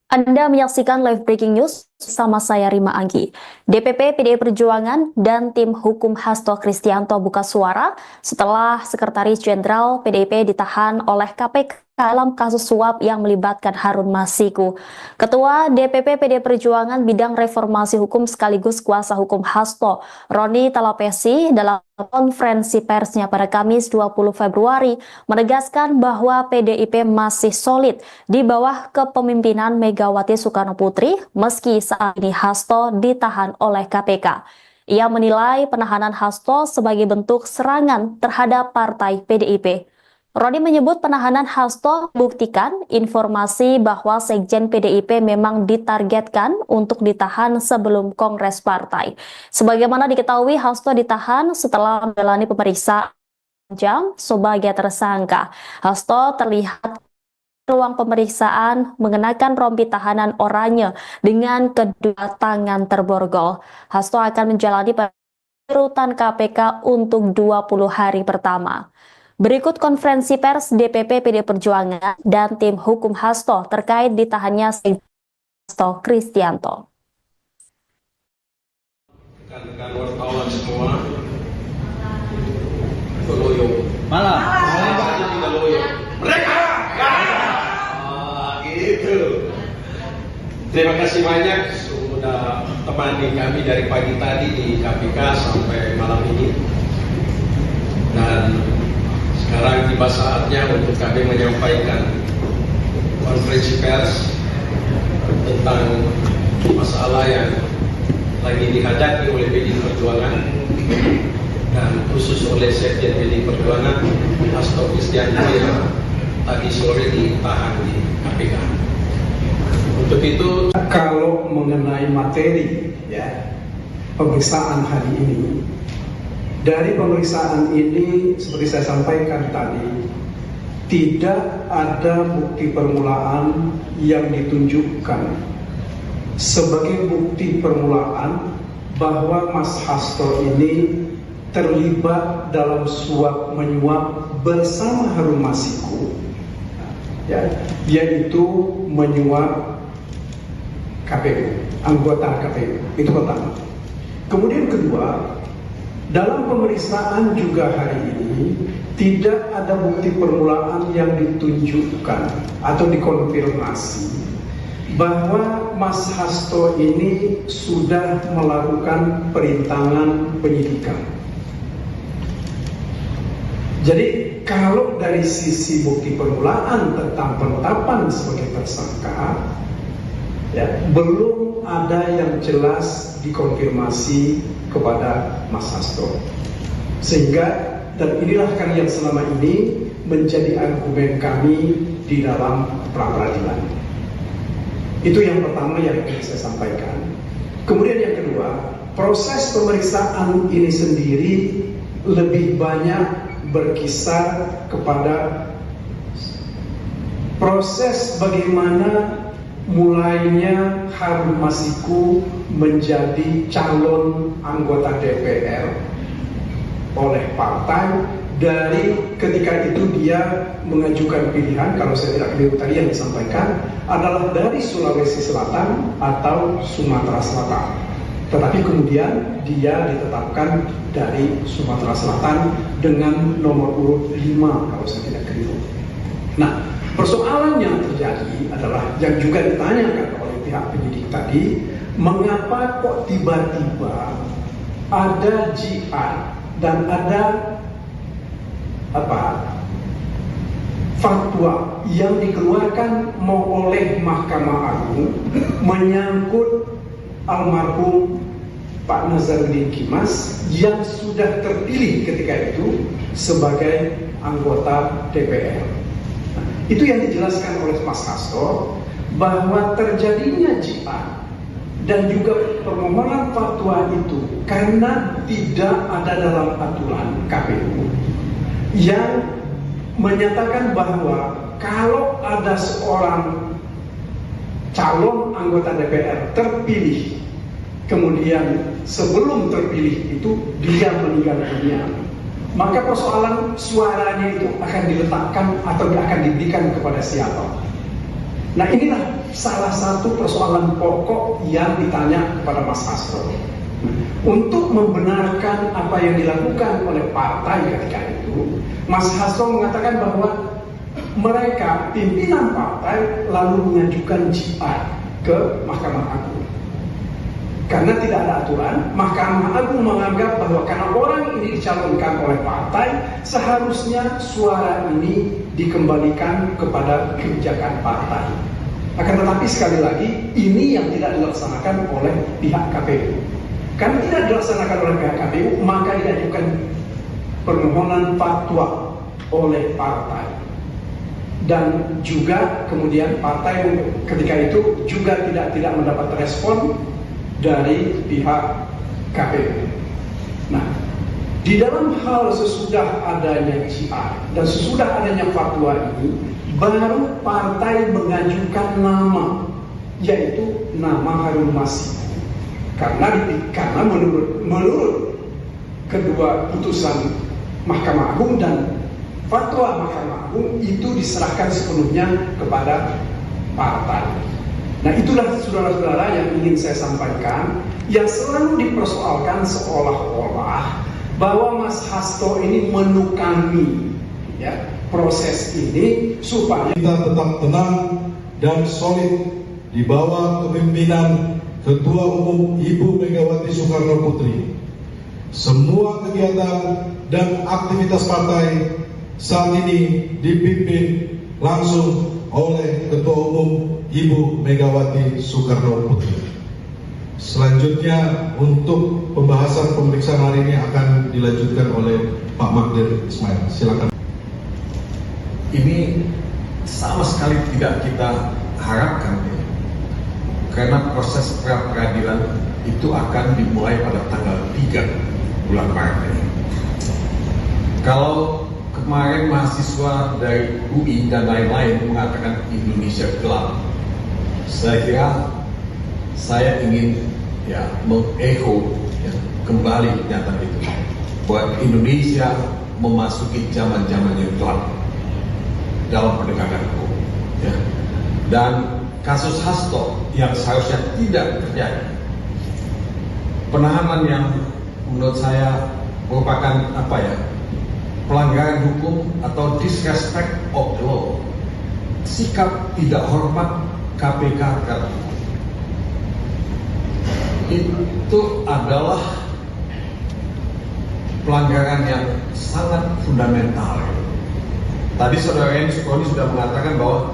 S1: Anda menyaksikan live breaking news sama saya Rima Anggi. DPP PDI Perjuangan dan tim hukum Hasto Kristianto buka suara setelah Sekretaris Jenderal PDIP ditahan oleh KPK dalam kasus suap yang melibatkan Harun Masiku. Ketua DPP PDI Perjuangan bidang reformasi hukum sekaligus kuasa hukum Hasto, Roni Talapesi, dalam konferensi persnya pada Kamis 20 Februari menegaskan bahwa PDIP masih solid di bawah kepemimpinan Megawati Soekarno Putri meski saat ini Hasto ditahan oleh KPK. Ia menilai penahanan Hasto sebagai bentuk serangan terhadap partai PDIP. Roni menyebut penahanan Hasto membuktikan informasi bahwa Sekjen PDIP memang ditargetkan untuk ditahan sebelum Kongres Partai. Sebagaimana diketahui, Hasto ditahan setelah menjalani pemeriksaan jam sebagai tersangka. Hasto terlihat ruang pemeriksaan mengenakan rompi tahanan oranye dengan kedua tangan terborgol. Hasto akan menjalani rutan KPK untuk 20 hari pertama. Berikut konferensi pers DPP PDI Perjuangan dan tim hukum Hasto terkait ditahannya Hasto Kristianto.
S2: Rekan-rekan wartawan semua, itu loyo.
S7: Malam.
S2: Tidak loyo. Mereka. Gitu. Terima kasih banyak sudah temani kami dari pagi tadi di KPK sampai malam ini. Dan sekarang tiba saatnya untuk kami menyampaikan konferensi pers tentang masalah yang lagi dihadapi oleh PDI Perjuangan dan khusus oleh Sekjen PDI Perjuangan Hasto Kristianto yang tadi sore ditahan di KPK. Untuk itu,
S4: kalau mengenai materi ya pemeriksaan hari ini, dari pemeriksaan ini seperti saya sampaikan tadi, tidak ada bukti permulaan yang ditunjukkan sebagai bukti permulaan bahwa Mas Hasto ini terlibat dalam suap menyuap bersama Harun Masiku, ya, yaitu menyuap KPU, anggota KPU. Itu pertama. Kemudian kedua, dalam pemeriksaan juga hari ini tidak ada bukti permulaan yang ditunjukkan atau dikonfirmasi bahwa Mas Hasto ini sudah melakukan perintangan penyidikan. Jadi kalau dari sisi bukti permulaan tentang penetapan sebagai tersangka, ya, belum ada yang jelas dikonfirmasi kepada Mas Hasto. Sehingga, dan inilah kan yang selama ini menjadi argumen kami di dalam pra-peradilan. Itu yang pertama yang ingin saya sampaikan. Kemudian yang kedua, proses pemeriksaan ini sendiri lebih banyak berkisar kepada proses bagaimana mulainya Harun Masiku menjadi calon anggota DPR oleh partai. Dari ketika itu dia mengajukan pilihan, kalau saya tidak keliru tadi yang disampaikan adalah dari Sulawesi Selatan atau Sumatera Selatan. Tetapi kemudian dia ditetapkan dari Sumatera Selatan dengan nomor urut 5 kalau saya tidak keliru. Nah, persoalan yang terjadi adalah yang juga ditanyakan oleh pihak penyidik tadi, mengapa kok tiba-tiba ada jihad dan ada fatwa yang dikeluarkan oleh Mahkamah Agung menyangkut almarhum Pak Nazarudin Kimas yang sudah terpilih ketika itu sebagai anggota DPR. Itu yang dijelaskan oleh Mas Hasto, bahwa terjadinya jihad dan juga permohonan fatwa itu karena tidak ada dalam aturan KPU yang menyatakan bahwa kalau ada seorang calon anggota DPR terpilih, kemudian sebelum terpilih itu dia meninggal dunia, maka persoalan suaranya itu akan diletakkan atau akan diberikan kepada siapa. Nah, inilah salah satu persoalan pokok yang ditanya kepada Mas Hasto. Untuk membenarkan apa yang dilakukan oleh partai ketika itu, Mas Hasto mengatakan bahwa mereka, pimpinan partai, lalu mengajukan jihad ke Mahkamah Agung. Karena tidak ada aturan, Mahkamah Agung menganggap bahwa karena orang ini dicalonkan oleh partai, seharusnya suara ini dikembalikan kepada kebijakan partai. Akan tetapi sekali lagi, ini yang tidak dilaksanakan oleh pihak KPU. Karena tidak dilaksanakan oleh pihak KPU, maka diajukan permohonan fatwa oleh partai. Dan juga kemudian partai ketika itu juga tidak mendapat respon dari pihak KPU. Nah, di dalam hal sesudah adanya jihad dan sesudah adanya fatwa ini, baru partai mengajukan nama, yaitu nama Harun Masiku. Karena menurut kedua putusan Mahkamah Agung dan fatwa Mahkamah Agung itu diserahkan sepenuhnya kepada partai. Nah, itulah saudara-saudara yang ingin saya sampaikan, yang selalu dipersoalkan seolah-olah bahwa Mas Hasto ini menukangi, ya, proses ini supaya
S3: kita tetap tenang dan solid di bawah kepemimpinan Ketua Umum Ibu Megawati Soekarno Putri. Semua kegiatan dan aktivitas partai saat ini dipimpin langsung oleh Ketua Umum Ibu Megawati Soekarno Putri. Selanjutnya untuk pembahasan pemeriksaan hari ini akan dilanjutkan oleh Pak Magdir Ismail. Silakan.
S6: Ini sama sekali tidak kita harapkan, karena proses pra-peradilan itu akan dimulai pada tanggal 3 bulan Maret ini. Kalau kemarin mahasiswa dari UI dan lain-lain mengatakan Indonesia gelap, saya kira saya ingin mengecho kembali pernyataan itu. bahwa Indonesia memasuki zaman-zaman yang gelap dalam penegakan hukum. Ya. Dan kasus Hasto yang seharusnya tidak terjadi, penahanan yang menurut saya merupakan pelanggaran hukum atau disrespect of the law, sikap tidak hormat KPK terhadap hukum, itu adalah pelanggaran yang sangat fundamental. Tadi saudara Eni Sukroni sudah mengatakan bahwa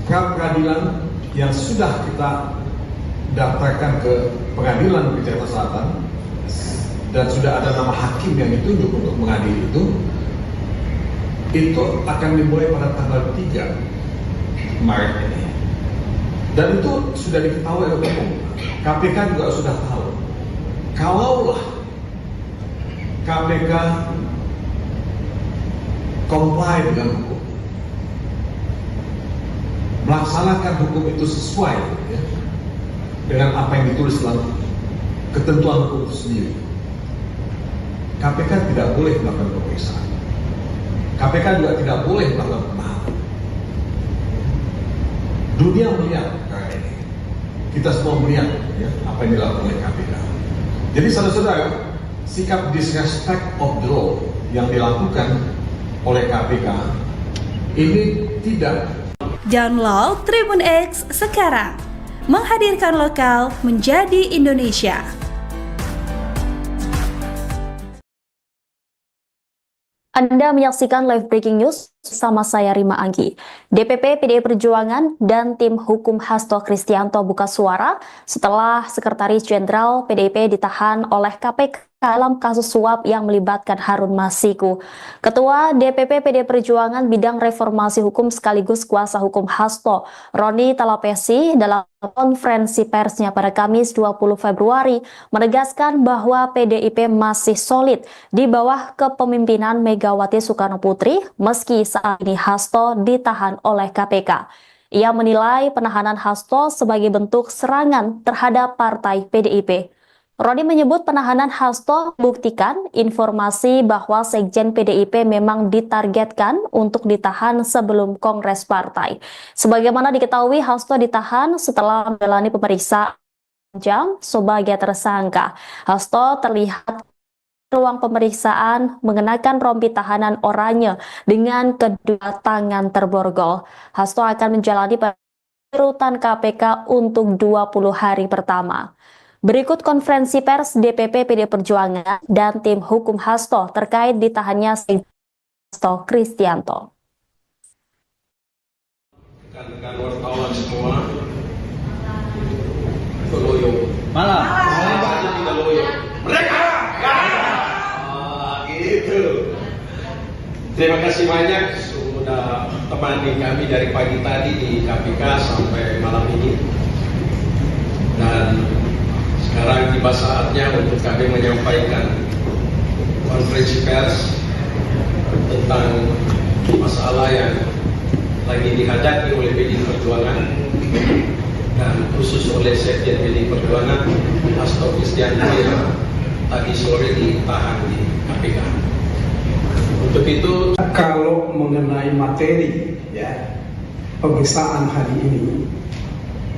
S6: pra peradilan yang sudah kita daftarkan ke pengadilan di Jakarta Selatan dan sudah ada nama hakim yang ditunjuk untuk mengadili itu akan dimulai pada tanggal 3 Maret ini. Dan itu sudah diketahui oleh umum. KPK juga sudah tahu. Kalaulah KPK comply dengan hukum, melaksanakan hukum itu sesuai dengan apa yang ditulis dalam ketentuan hukum itu sendiri, KPK tidak boleh melakukan pemeriksaan. KPK juga tidak boleh melakukan penahanan. Dunia melihat karena ini. Kita semua melihat apa yang dilakukan oleh KPK. Jadi saudara-saudara, sikap disrespect of the law yang dilakukan oleh KPK ini tidak.
S5: Download Tribun X sekarang, menghadirkan lokal menjadi Indonesia.
S1: Anda menyaksikan live breaking news sama saya Rima Anggi. DPP PDI Perjuangan dan tim hukum Hasto Kristianto buka suara setelah Sekretaris Jenderal PDIP ditahan oleh KPK dalam kasus suap yang melibatkan Harun Masiku. Ketua DPP PDI Perjuangan bidang reformasi hukum sekaligus kuasa hukum Hasto, Roni Talapesi, dalam konferensi persnya pada Kamis 20 Februari menegaskan bahwa PDIP masih solid di bawah kepemimpinan Megawati Soekarno Putri meski saat ini Hasto ditahan oleh KPK. Ia menilai penahanan Hasto sebagai bentuk serangan terhadap partai PDIP. Roni menyebut penahanan Hasto membuktikan informasi bahwa Sekjen PDIP memang ditargetkan untuk ditahan sebelum Kongres Partai. Sebagaimana diketahui, Hasto ditahan setelah menjalani pemeriksaan jam sebagai tersangka. Hasto terlihat ruang pemeriksaan mengenakan rompi tahanan oranye dengan kedua tangan terborgol. Hasto akan menjalani rutan KPK untuk 20 hari pertama. Berikut konferensi pers DPP PDI Perjuangan dan tim hukum Hasto terkait ditahannya Hasto Kristianto.
S2: Rekan-rekan wartawan semua, loyo.
S7: Malam.
S2: Saya saja tidak loyo. Mereka. Gitu. Terima kasih banyak sudah temani kami dari pagi tadi di KPK sampai malam ini. Dan sekarang tiba saatnya untuk kami menyampaikan konferensi pers tentang masalah yang lagi dihadapi oleh PDI Perjuangan dan khusus oleh Sekjen PDI Perjuangan Hasto Kristianto yang tadi sore ditahan di KPK. Untuk itu,
S4: kalau mengenai materi pemeriksaan hari ini,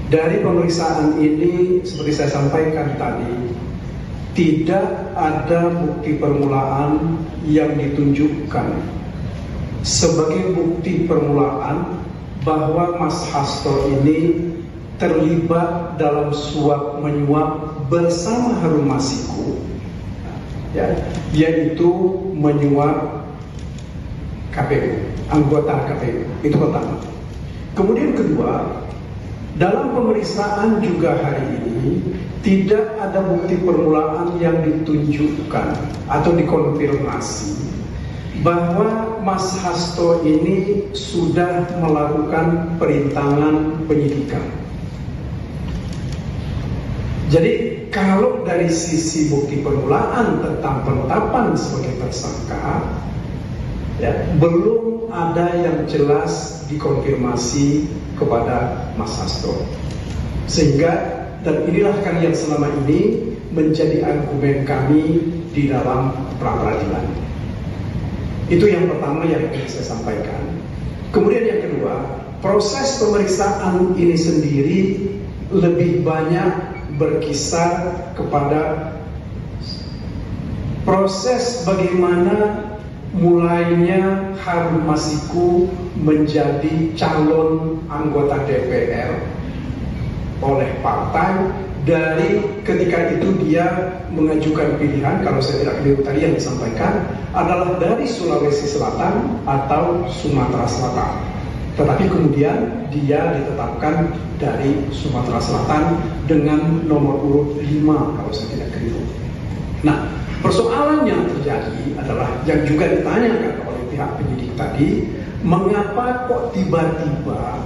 S4: dari pemeriksaan ini seperti saya sampaikan tadi, tidak ada bukti permulaan yang ditunjukkan sebagai bukti permulaan bahwa Mas Hasto ini terlibat dalam suap menyuap bersama Harun Masiku, yaitu menyuap KPU, anggota KPU. Itu pertama. Kemudian kedua, dalam pemeriksaan juga hari ini tidak ada bukti permulaan yang ditunjukkan atau dikonfirmasi bahwa Mas Hasto ini sudah melakukan perintangan penyidikan. Jadi kalau dari sisi bukti permulaan tentang penetapan sebagai tersangka, belum ada yang jelas dikonfirmasi kepada Mas Hasto. Sehingga, dan inilah kan yang selama ini menjadi argumen kami di dalam pra-peradilan. Itu yang pertama yang ingin saya sampaikan. Kemudian yang kedua, proses pemeriksaan ini sendiri lebih banyak berkisar kepada proses bagaimana mulainya Harun Masiku menjadi calon anggota DPR oleh partai, dari ketika itu dia mengajukan pilihan, kalau saya tidak keliru tadi yang disampaikan adalah dari Sulawesi Selatan atau Sumatera Selatan, tetapi kemudian dia ditetapkan dari Sumatera Selatan dengan nomor urut 5 kalau saya tidak keliru. Nah, persoalan yang terjadi adalah yang juga ditanyakan oleh pihak penyidik tadi, mengapa kok tiba-tiba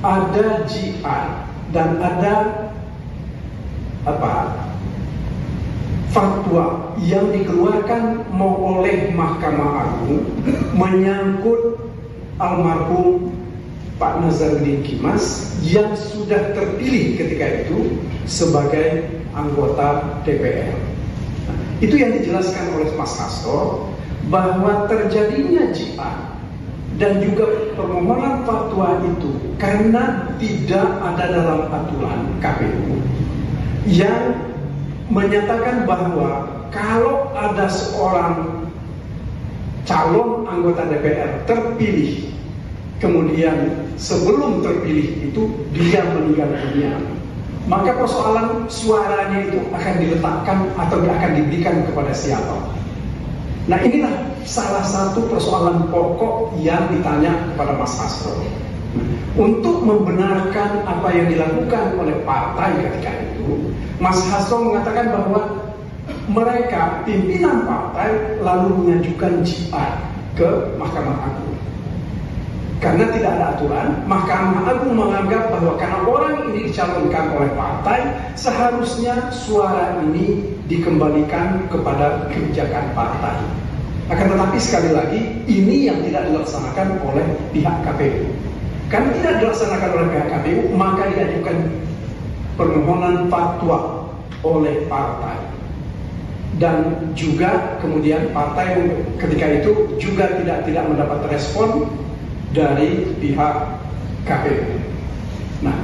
S4: ada jihad dan ada fatwa yang dikeluarkan oleh Mahkamah Agung menyangkut almarhum Pak Nazarudin Kimas yang sudah terpilih ketika itu sebagai anggota DPR. Nah, itu yang dijelaskan oleh Mas Hasto, bahwa terjadinya jihad dan juga permohonan fatwa itu karena tidak ada dalam aturan KPU yang menyatakan bahwa kalau ada seorang calon anggota DPR terpilih, kemudian sebelum terpilih itu dia meninggal dunia, maka persoalan suaranya itu akan diletakkan atau akan diberikan kepada siapa. Nah, inilah salah satu persoalan pokok yang ditanya kepada Mas Hasto. Untuk membenarkan apa yang dilakukan oleh partai ketika itu, Mas Hasto mengatakan bahwa mereka, pimpinan partai, lalu mengajukan jihad ke Mahkamah Agung. Karena tidak ada aturan, Mahkamah Agung menganggap bahwa karena orang ini dicalonkan oleh partai, seharusnya suara ini dikembalikan kepada kebijakan partai. Akan tetapi sekali lagi, ini yang tidak dilaksanakan oleh pihak KPU. Karena tidak dilaksanakan oleh pihak KPU, maka diajukan permohonan fatwa oleh partai. Dan juga kemudian partai ketika itu juga tidak mendapat respon dari pihak KPU. Nah,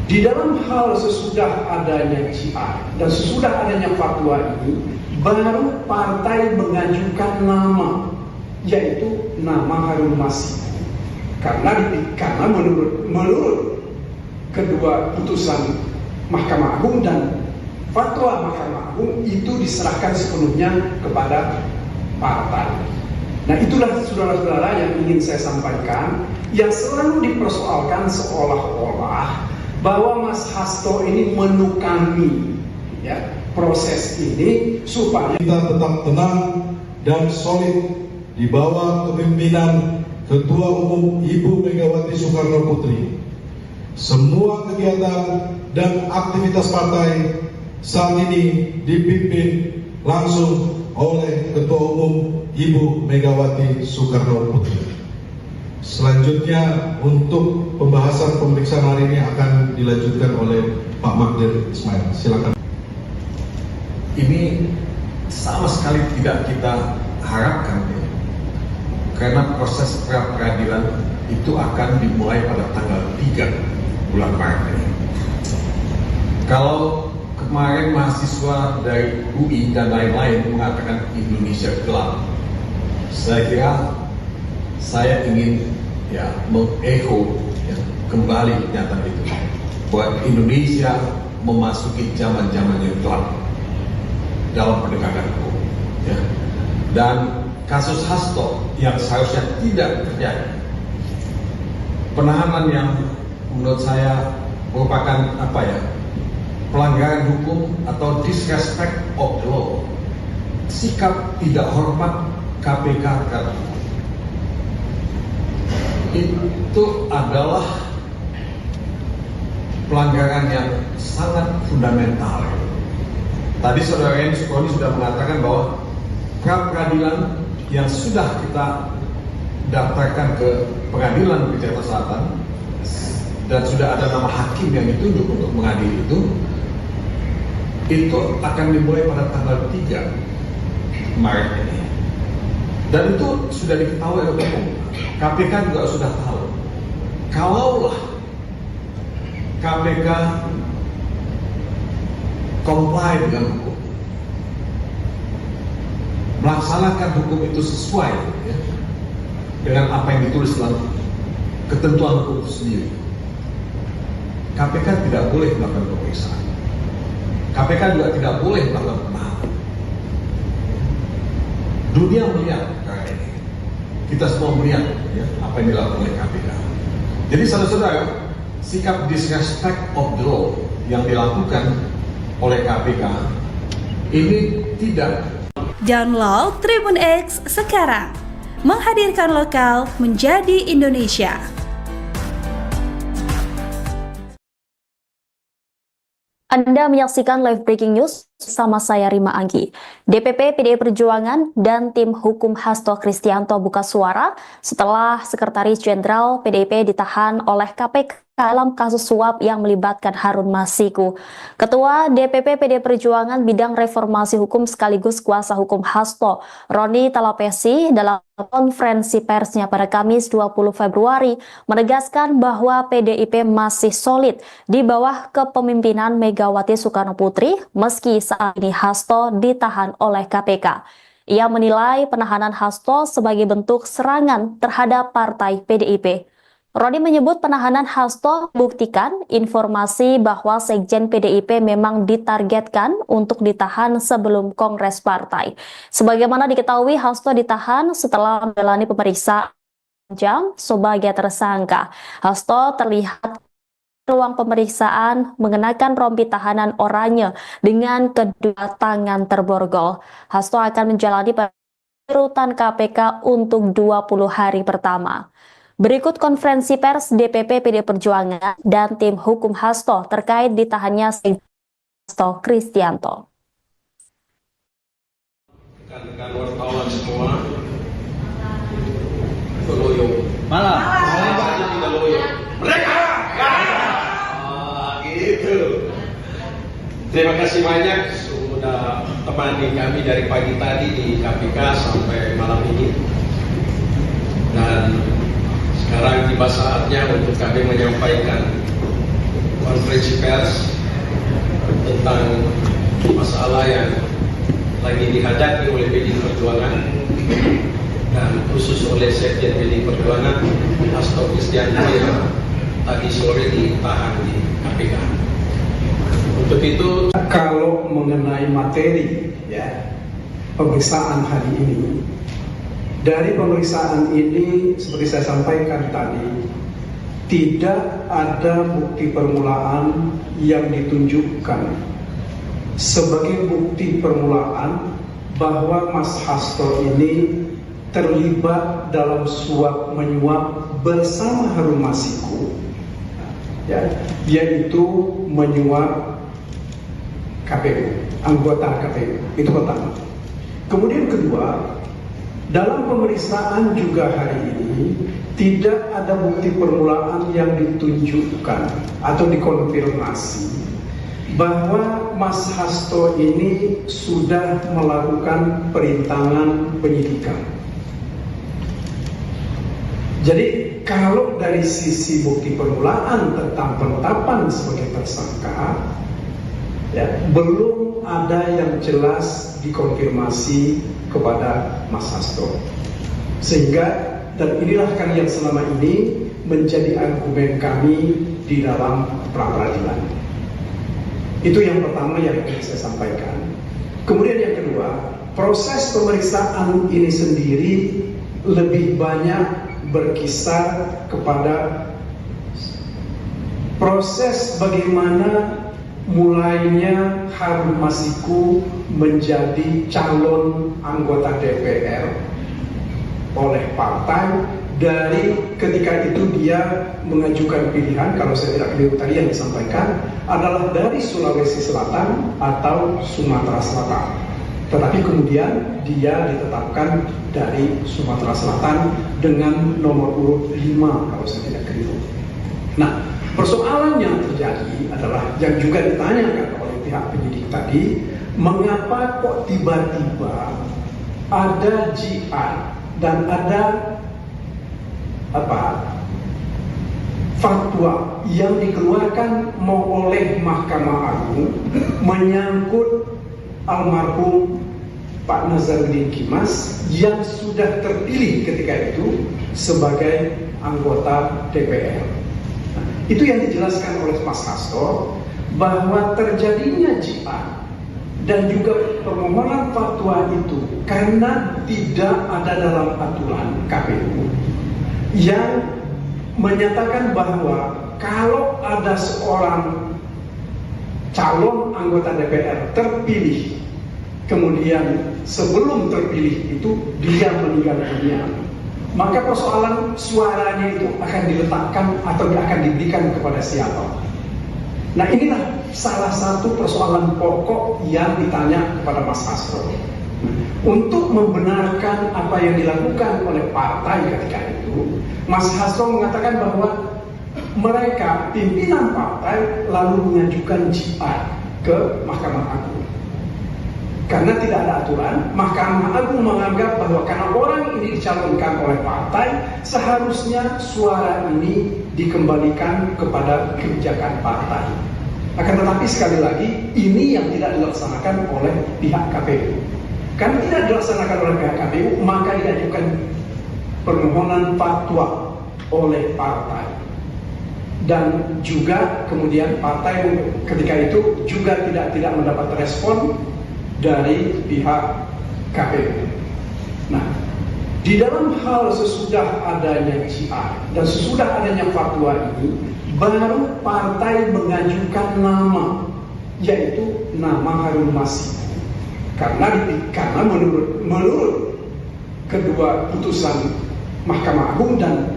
S4: di dalam hal sesudah adanya jihad dan sesudah adanya fatwa ini, baru partai mengajukan nama, yaitu nama Harun Masiku. Karena menurut kedua putusan Mahkamah Agung dan fatwa Mahkamah Agung itu diserahkan sepenuhnya kepada partai. Nah, itulah saudara-saudara yang ingin saya sampaikan, yang selalu dipersoalkan seolah-olah bahwa Mas Hasto ini menukangi ya proses ini supaya
S3: kita tetap tenang dan solid di bawah kepemimpinan Ketua Umum Ibu Megawati Soekarno Putri. Semua kegiatan dan aktivitas partai saat ini dipimpin langsung oleh Ketua Umum Ibu Megawati Soekarno Putri. Selanjutnya untuk pembahasan pemeriksaan hari ini akan dilanjutkan oleh Pak Magdir Ismail. Silakan.
S6: Ini sama sekali tidak kita harapkan ya. Karena proses pra-peradilan itu akan dimulai pada tanggal 3 bulan Maret. Kalau kemarin mahasiswa dari UI dan lain-lain mengatakan Indonesia gelap, saya kira saya ingin ya mengecho ya, kembali pernyataan itu bahwa Indonesia memasuki zaman-zaman yang gelap dalam penegakan hukum ya. Dan kasus Hasto yang seharusnya tidak terjadi, penahanan yang menurut saya merupakan pelanggaran hukum atau disrespect of the law, sikap tidak hormat KPK terhadap hukum, itu adalah pelanggaran yang sangat fundamental. Tadi saudara Eni Sukroni sudah mengatakan bahwa pra-peradilan yang sudah kita daftarkan ke pengadilan di Jakarta Selatan dan sudah ada nama hakim yang ditunjuk untuk mengadili itu itu akan dimulai pada tanggal 3 Maret ini. Dan itu sudah diketahui oleh umum. KPK juga sudah tahu. Kalaulah KPK comply dengan hukum, melaksanakan hukum itu sesuai ya, dengan apa yang ditulis dalam ketentuan hukum itu sendiri, KPK tidak boleh melakukan pemeriksaan. KPK juga tidak boleh melakukan penahanan. Dunia melihat karena ini. Kita semua melihat ya, apa yang dilakukan oleh KPK. Jadi saudara-saudara, sikap disrespect of the law yang dilakukan oleh KPK ini tidak.
S5: Download Tribun X sekarang, menghadirkan lokal menjadi Indonesia.
S1: Anda menyaksikan live breaking news sama saya Rima Anggi. DPP PDI Perjuangan dan tim hukum Hasto Kristianto buka suara setelah Sekretaris Jenderal PDIP ditahan oleh KPK dalam kasus suap yang melibatkan Harun Masiku. Ketua DPP PDI Perjuangan bidang reformasi hukum sekaligus kuasa hukum Hasto, Roni Talapesi, dalam konferensi persnya pada Kamis 20 Februari menegaskan bahwa PDIP masih solid di bawah kepemimpinan Megawati Soekarno Putri meski saat ini Hasto ditahan oleh KPK. Ia menilai penahanan Hasto sebagai bentuk serangan terhadap partai PDIP. Roni menyebut penahanan Hasto buktikan informasi bahwa Sekjen PDIP memang ditargetkan untuk ditahan sebelum Kongres Partai. Sebagaimana diketahui, Hasto ditahan setelah menjalani pemeriksaan jam sebagai tersangka. Hasto terlihat ruang pemeriksaan mengenakan rompi tahanan oranye dengan kedua tangan terborgol. Hasto akan menjalani rutan KPK untuk 20 hari pertama. Berikut konferensi pers DPP PDI Perjuangan dan tim hukum Hasto terkait ditahannya Hasto Kristianto.
S2: Rekan-rekan wartawan semua, loyo.
S7: Malam.
S2: Tidak loyo. Mereka. Gitu. Terima kasih banyak sudah temani kami dari pagi tadi di KPK sampai malam ini. Dan sekarang tiba saatnya untuk kami menyampaikan konferensi pers tentang masalah yang lagi dihadapi oleh PDI Perjuangan dan khusus oleh Sekjen PDI Perjuangan Hasto Kristianto yang tadi sore ditahan di KPK. Untuk itu,
S4: kalau mengenai materi ya pemeriksaan hari ini, dari pemeriksaan ini seperti saya sampaikan tadi, tidak ada bukti permulaan yang ditunjukkan sebagai bukti permulaan bahwa Mas Hasto ini terlibat dalam suap menyuap bersama Harun Masiku, ya, yaitu menyuap KPU, anggota KPU. Itu pertama. Kemudian kedua, dalam pemeriksaan juga hari ini tidak ada bukti permulaan yang ditunjukkan atau dikonfirmasi bahwa Mas Hasto ini sudah melakukan perintangan penyidikan. Jadi kalau dari sisi bukti permulaan tentang penetapan sebagai tersangka, ya, belum ada yang jelas dikonfirmasi kepada Mas Hasto. Sehingga, dan inilah kan yang selama ini menjadi argumen kami di dalam pra-peradilan. Itu yang pertama yang ingin saya sampaikan. Kemudian yang kedua, proses pemeriksaan ini sendiri lebih banyak berkisar kepada proses bagaimana mulainya Harun Masiku menjadi calon anggota DPR oleh partai, dari ketika itu dia mengajukan pilihan, kalau saya tidak keliru tadi yang disampaikan adalah dari Sulawesi Selatan atau Sumatera Selatan, tetapi kemudian dia ditetapkan dari Sumatera Selatan dengan nomor urut 5 kalau saya tidak keliru. Nah, persoalan yang terjadi adalah yang juga ditanyakan oleh pihak penyidik tadi, mengapa kok tiba-tiba ada jihad dan ada fatwa yang dikeluarkan oleh Mahkamah Agung menyangkut almarhum Pak Nazarudin Kimas yang sudah terpilih ketika itu sebagai anggota DPR. Itu yang dijelaskan oleh Mas Hasto, bahwa terjadinya jihad dan juga permohonan fatwa itu karena tidak ada dalam aturan KPU yang menyatakan bahwa kalau ada seorang calon anggota DPR terpilih, kemudian sebelum terpilih itu dia meninggal dunia, maka persoalan suaranya itu akan diletakkan atau akan diberikan kepada siapa. Nah, inilah salah satu persoalan pokok yang ditanya kepada Mas Hasto. Untuk membenarkan apa yang dilakukan oleh partai ketika itu, Mas Hasto mengatakan bahwa mereka, pimpinan partai, lalu mengajukan jihad ke Mahkamah Agung. Karena tidak ada aturan, Mahkamah Agung menganggap bahwa karena orang ini dicalonkan oleh partai, seharusnya suara ini dikembalikan kepada kebijakan partai. Akan tetapi sekali lagi, ini yang tidak dilaksanakan oleh pihak KPU. Karena tidak dilaksanakan oleh pihak KPU, maka diajukan permohonan fatwa oleh partai. Dan juga kemudian partai ketika itu juga tidak mendapat respon dari pihak KPU. Nah, di dalam hal sesudah adanya jihad dan sesudah adanya fatwa ini, baru partai mengajukan nama, yaitu nama Harun Masiku. Karena menurut kedua putusan Mahkamah Agung dan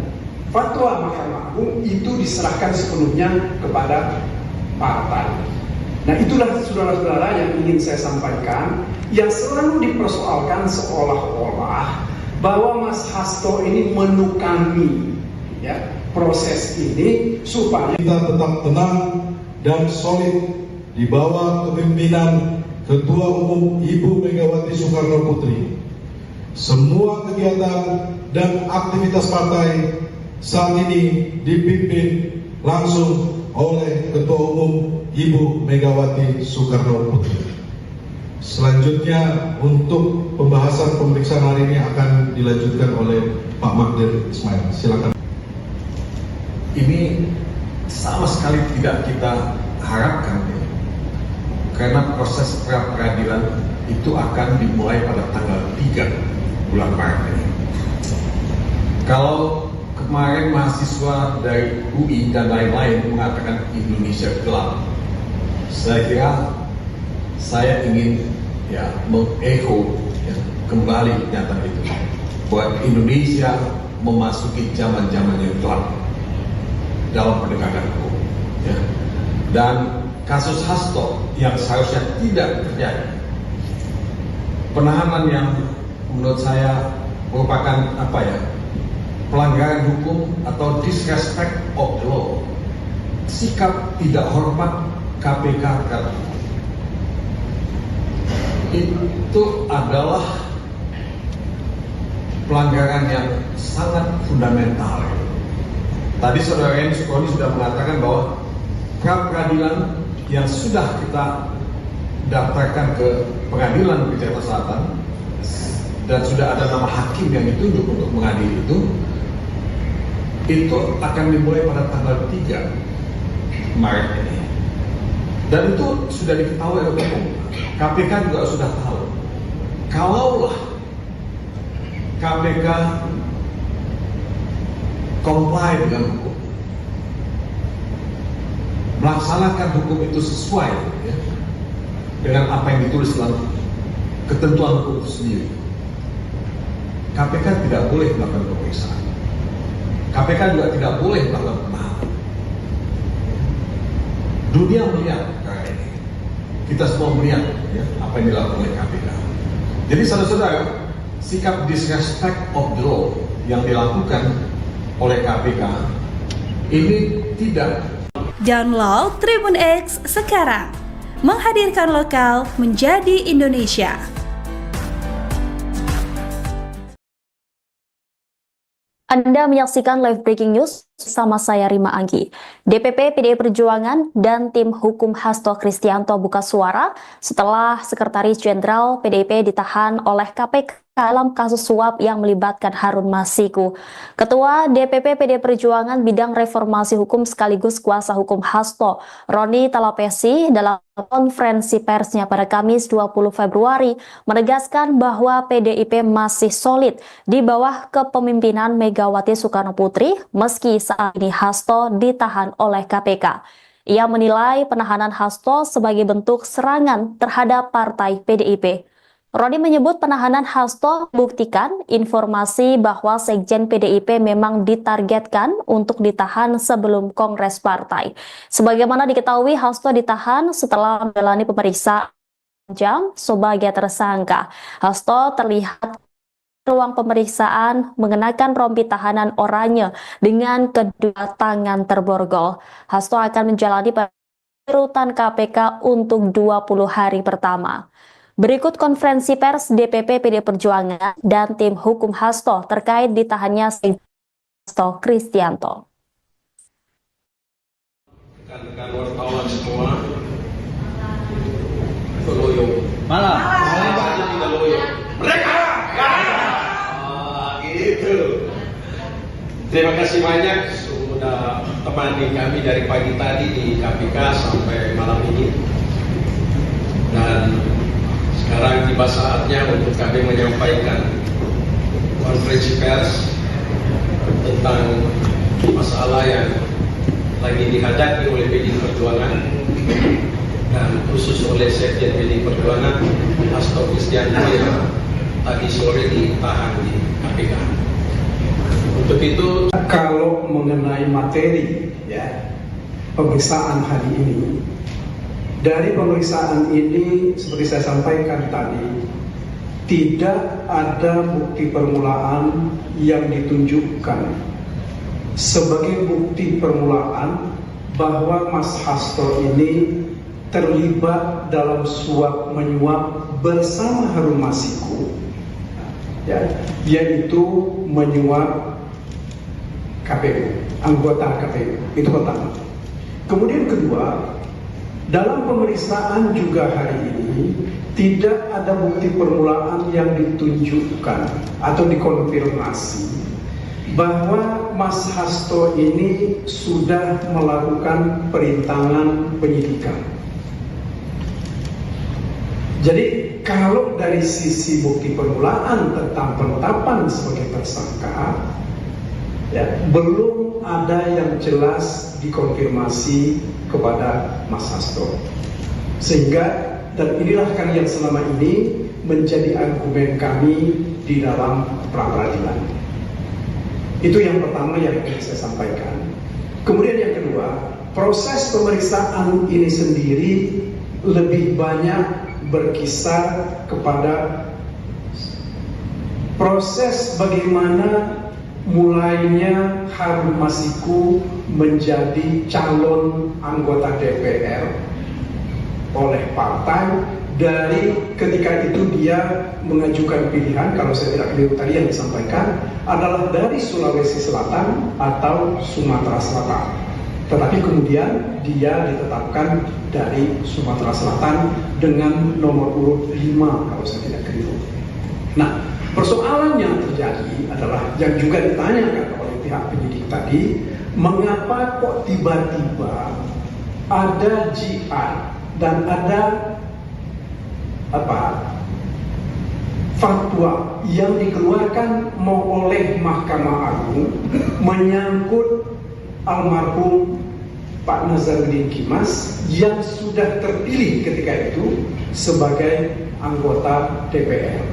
S4: fatwa Mahkamah Agung itu diserahkan sepenuhnya kepada partai. Nah, itulah saudara-saudara yang ingin saya sampaikan, yang selalu dipersoalkan seolah-olah bahwa Mas Hasto ini menukangi proses ini supaya
S3: kita tetap tenang dan solid di bawah kepemimpinan Ketua Umum Ibu Megawati Soekarno Putri. Semua kegiatan dan aktivitas partai saat ini dipimpin langsung oleh Ketua Umum Ibu Megawati Soekarno Putri. Selanjutnya untuk pembahasan pemeriksaan hari ini akan dilanjutkan oleh Pak Magdir Ismail. Silakan.
S6: Ini sama sekali tidak kita harapkan, karena proses pra-peradilan itu akan dimulai pada tanggal 3 bulan Maret ini. Kalau kemarin mahasiswa dari UI dan lain-lain mengatakan Indonesia gelap, saya kira saya ingin mengecho kembali pernyataan itu, bahwa Indonesia memasuki zaman-zaman yang gelap dalam penegakan hukum. Dan kasus Hasto yang seharusnya tidak terjadi, penahanan yang menurut saya merupakan pelanggaran hukum atau disrespect of the law, sikap tidak hormat KPK terhadap hukum, itu adalah pelanggaran yang sangat fundamental. Tadi saudara Eni Sukroni sudah mengatakan bahwa pra-peradilan yang sudah kita daftarkan ke pengadilan negeri Jakarta Selatan dan sudah ada nama hakim yang ditunjuk untuk mengadili itu akan dimulai pada tanggal 3 Maret ini. Dan itu sudah diketahui oleh hukum. KPK juga sudah tahu. Kalaulah KPK comply dengan hukum, melaksanakan hukum itu sesuai dengan apa yang ditulis dalam ketentuan hukum itu sendiri, KPK tidak boleh melakukan pemeriksaan. KPK juga tidak boleh melakukan penahanan. Dunia melihat perkara ini, kita semua melihat apa yang dilakukan oleh KPK. Jadi saudara-saudara, sikap disrespect of the law yang dilakukan oleh KPK ini tidak.
S5: Download Tribun X sekarang, menghadirkan lokal menjadi Indonesia.
S1: Anda menyaksikan live breaking news sama saya Rima Anggi. DPP PDI Perjuangan dan tim hukum Hasto Kristianto buka suara setelah Sekretaris Jenderal PDIP ditahan oleh KPK dalam kasus suap yang melibatkan Harun Masiku. Ketua DPP PDI Perjuangan bidang reformasi hukum sekaligus kuasa hukum Hasto, Roni Talapesi, dalam konferensi persnya pada Kamis 20 Februari menegaskan bahwa PDIP masih solid di bawah kepemimpinan Megawati Soekarno Putri meski saat ini Hasto ditahan oleh KPK. Ia menilai penahanan Hasto sebagai bentuk serangan terhadap partai PDIP. Roni menyebut penahanan Hasto membuktikan informasi bahwa Sekjen PDIP memang ditargetkan untuk ditahan sebelum Kongres Partai. Sebagaimana diketahui, Hasto ditahan setelah menjalani pemeriksaan jam sebagai tersangka. Hasto terlihat ruang pemeriksaan mengenakan rompi tahanan oranye dengan kedua tangan terborgol. Hasto akan menjalani rutan KPK untuk 20 hari pertama. Berikut konferensi pers DPP PDI Perjuangan dan tim hukum Hasto terkait ditahannya Hasto Kristianto.
S2: Rekan-rekan wartawan semua, loyo.
S7: Malam.
S2: Aja tidak loyo. Mereka. Gitu. Terima kasih banyak sudah temani kami dari pagi tadi di KPK sampai malam ini. Dan sekarang tiba saatnya untuk kami menyampaikan konferensi pers tentang masalah yang lagi dihadapi oleh PDI Perjuangan dan khusus oleh Sekjen PDI Perjuangan Hasto Kristianto yang tadi sore ditahan di KPK. Untuk itu,
S4: kalau mengenai materi ya pemeriksaan hari ini, dari pemeriksaan ini seperti saya sampaikan tadi, tidak ada bukti permulaan yang ditunjukkan sebagai bukti permulaan bahwa Mas Hasto ini terlibat dalam suap menyuap bersama Harun Masiku, ya, yaitu menyuap KPU, anggota KPU. Itu pertama. Kemudian kedua, dalam pemeriksaan juga hari ini tidak ada bukti permulaan yang ditunjukkan atau dikonfirmasi bahwa Mas Hasto ini sudah melakukan perintangan penyidikan. Jadi kalau dari sisi bukti permulaan tentang penetapan sebagai tersangka, ya, belum ada yang jelas dikonfirmasi kepada Mas Hasto. Sehingga, dan inilah kan yang selama ini menjadi argumen kami di dalam pra-peradilan. Itu yang pertama yang ingin saya sampaikan. Kemudian yang kedua, proses pemeriksaan ini sendiri lebih banyak berkisar kepada proses bagaimana mulainya Harun Masiku menjadi calon anggota DPR oleh partai, dari ketika itu dia mengajukan pilihan, kalau saya tidak keliru tadi yang disampaikan adalah dari Sulawesi Selatan atau Sumatera Selatan, tetapi kemudian dia ditetapkan dari Sumatera Selatan dengan nomor urut 5 kalau saya tidak keliru. Nah, persoalan yang terjadi adalah yang juga ditanyakan oleh pihak penyidik tadi, mengapa kok tiba-tiba ada jihad dan ada fatwa yang dikeluarkan oleh Mahkamah Agung menyangkut almarhum Pak Nazarudin Kimas yang sudah terpilih ketika itu sebagai anggota DPR.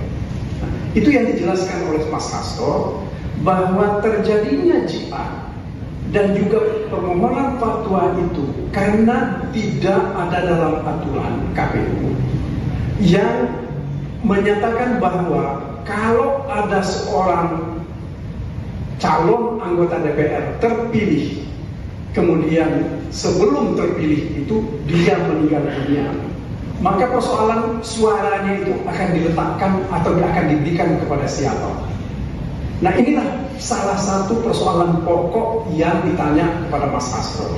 S4: Itu yang dijelaskan oleh Mas Hasto, bahwa terjadinya jihad dan juga permohonan fatwa itu karena tidak ada dalam aturan KPU yang menyatakan bahwa kalau ada seorang calon anggota DPR terpilih kemudian sebelum terpilih itu dia meninggal dunia, maka persoalan suaranya itu akan diletakkan atau akan diberikan kepada siapa. Nah, inilah salah satu persoalan pokok yang ditanya kepada Mas Hasto.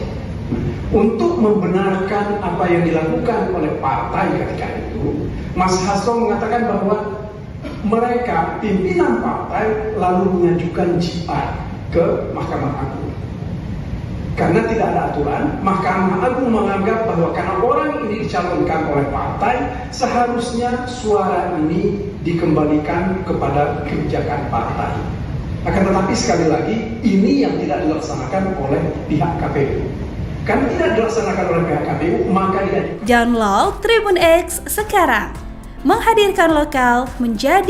S4: Untuk membenarkan apa yang dilakukan oleh partai ketika itu, Mas Hasto mengatakan bahwa mereka, pimpinan partai, lalu mengajukan GR ke Mahkamah Agung. Karena tidak ada aturan, Mahkamah Agung menganggap bahwa karena orang ini dicalonkan oleh partai, seharusnya suara ini dikembalikan kepada kebijakan partai. Akan tetapi sekali lagi, ini yang tidak dilaksanakan oleh pihak KPU. Karena tidak dilaksanakan oleh pihak KPU, maka tidak.
S5: Download Tribun X sekarang, menghadirkan lokal menjadi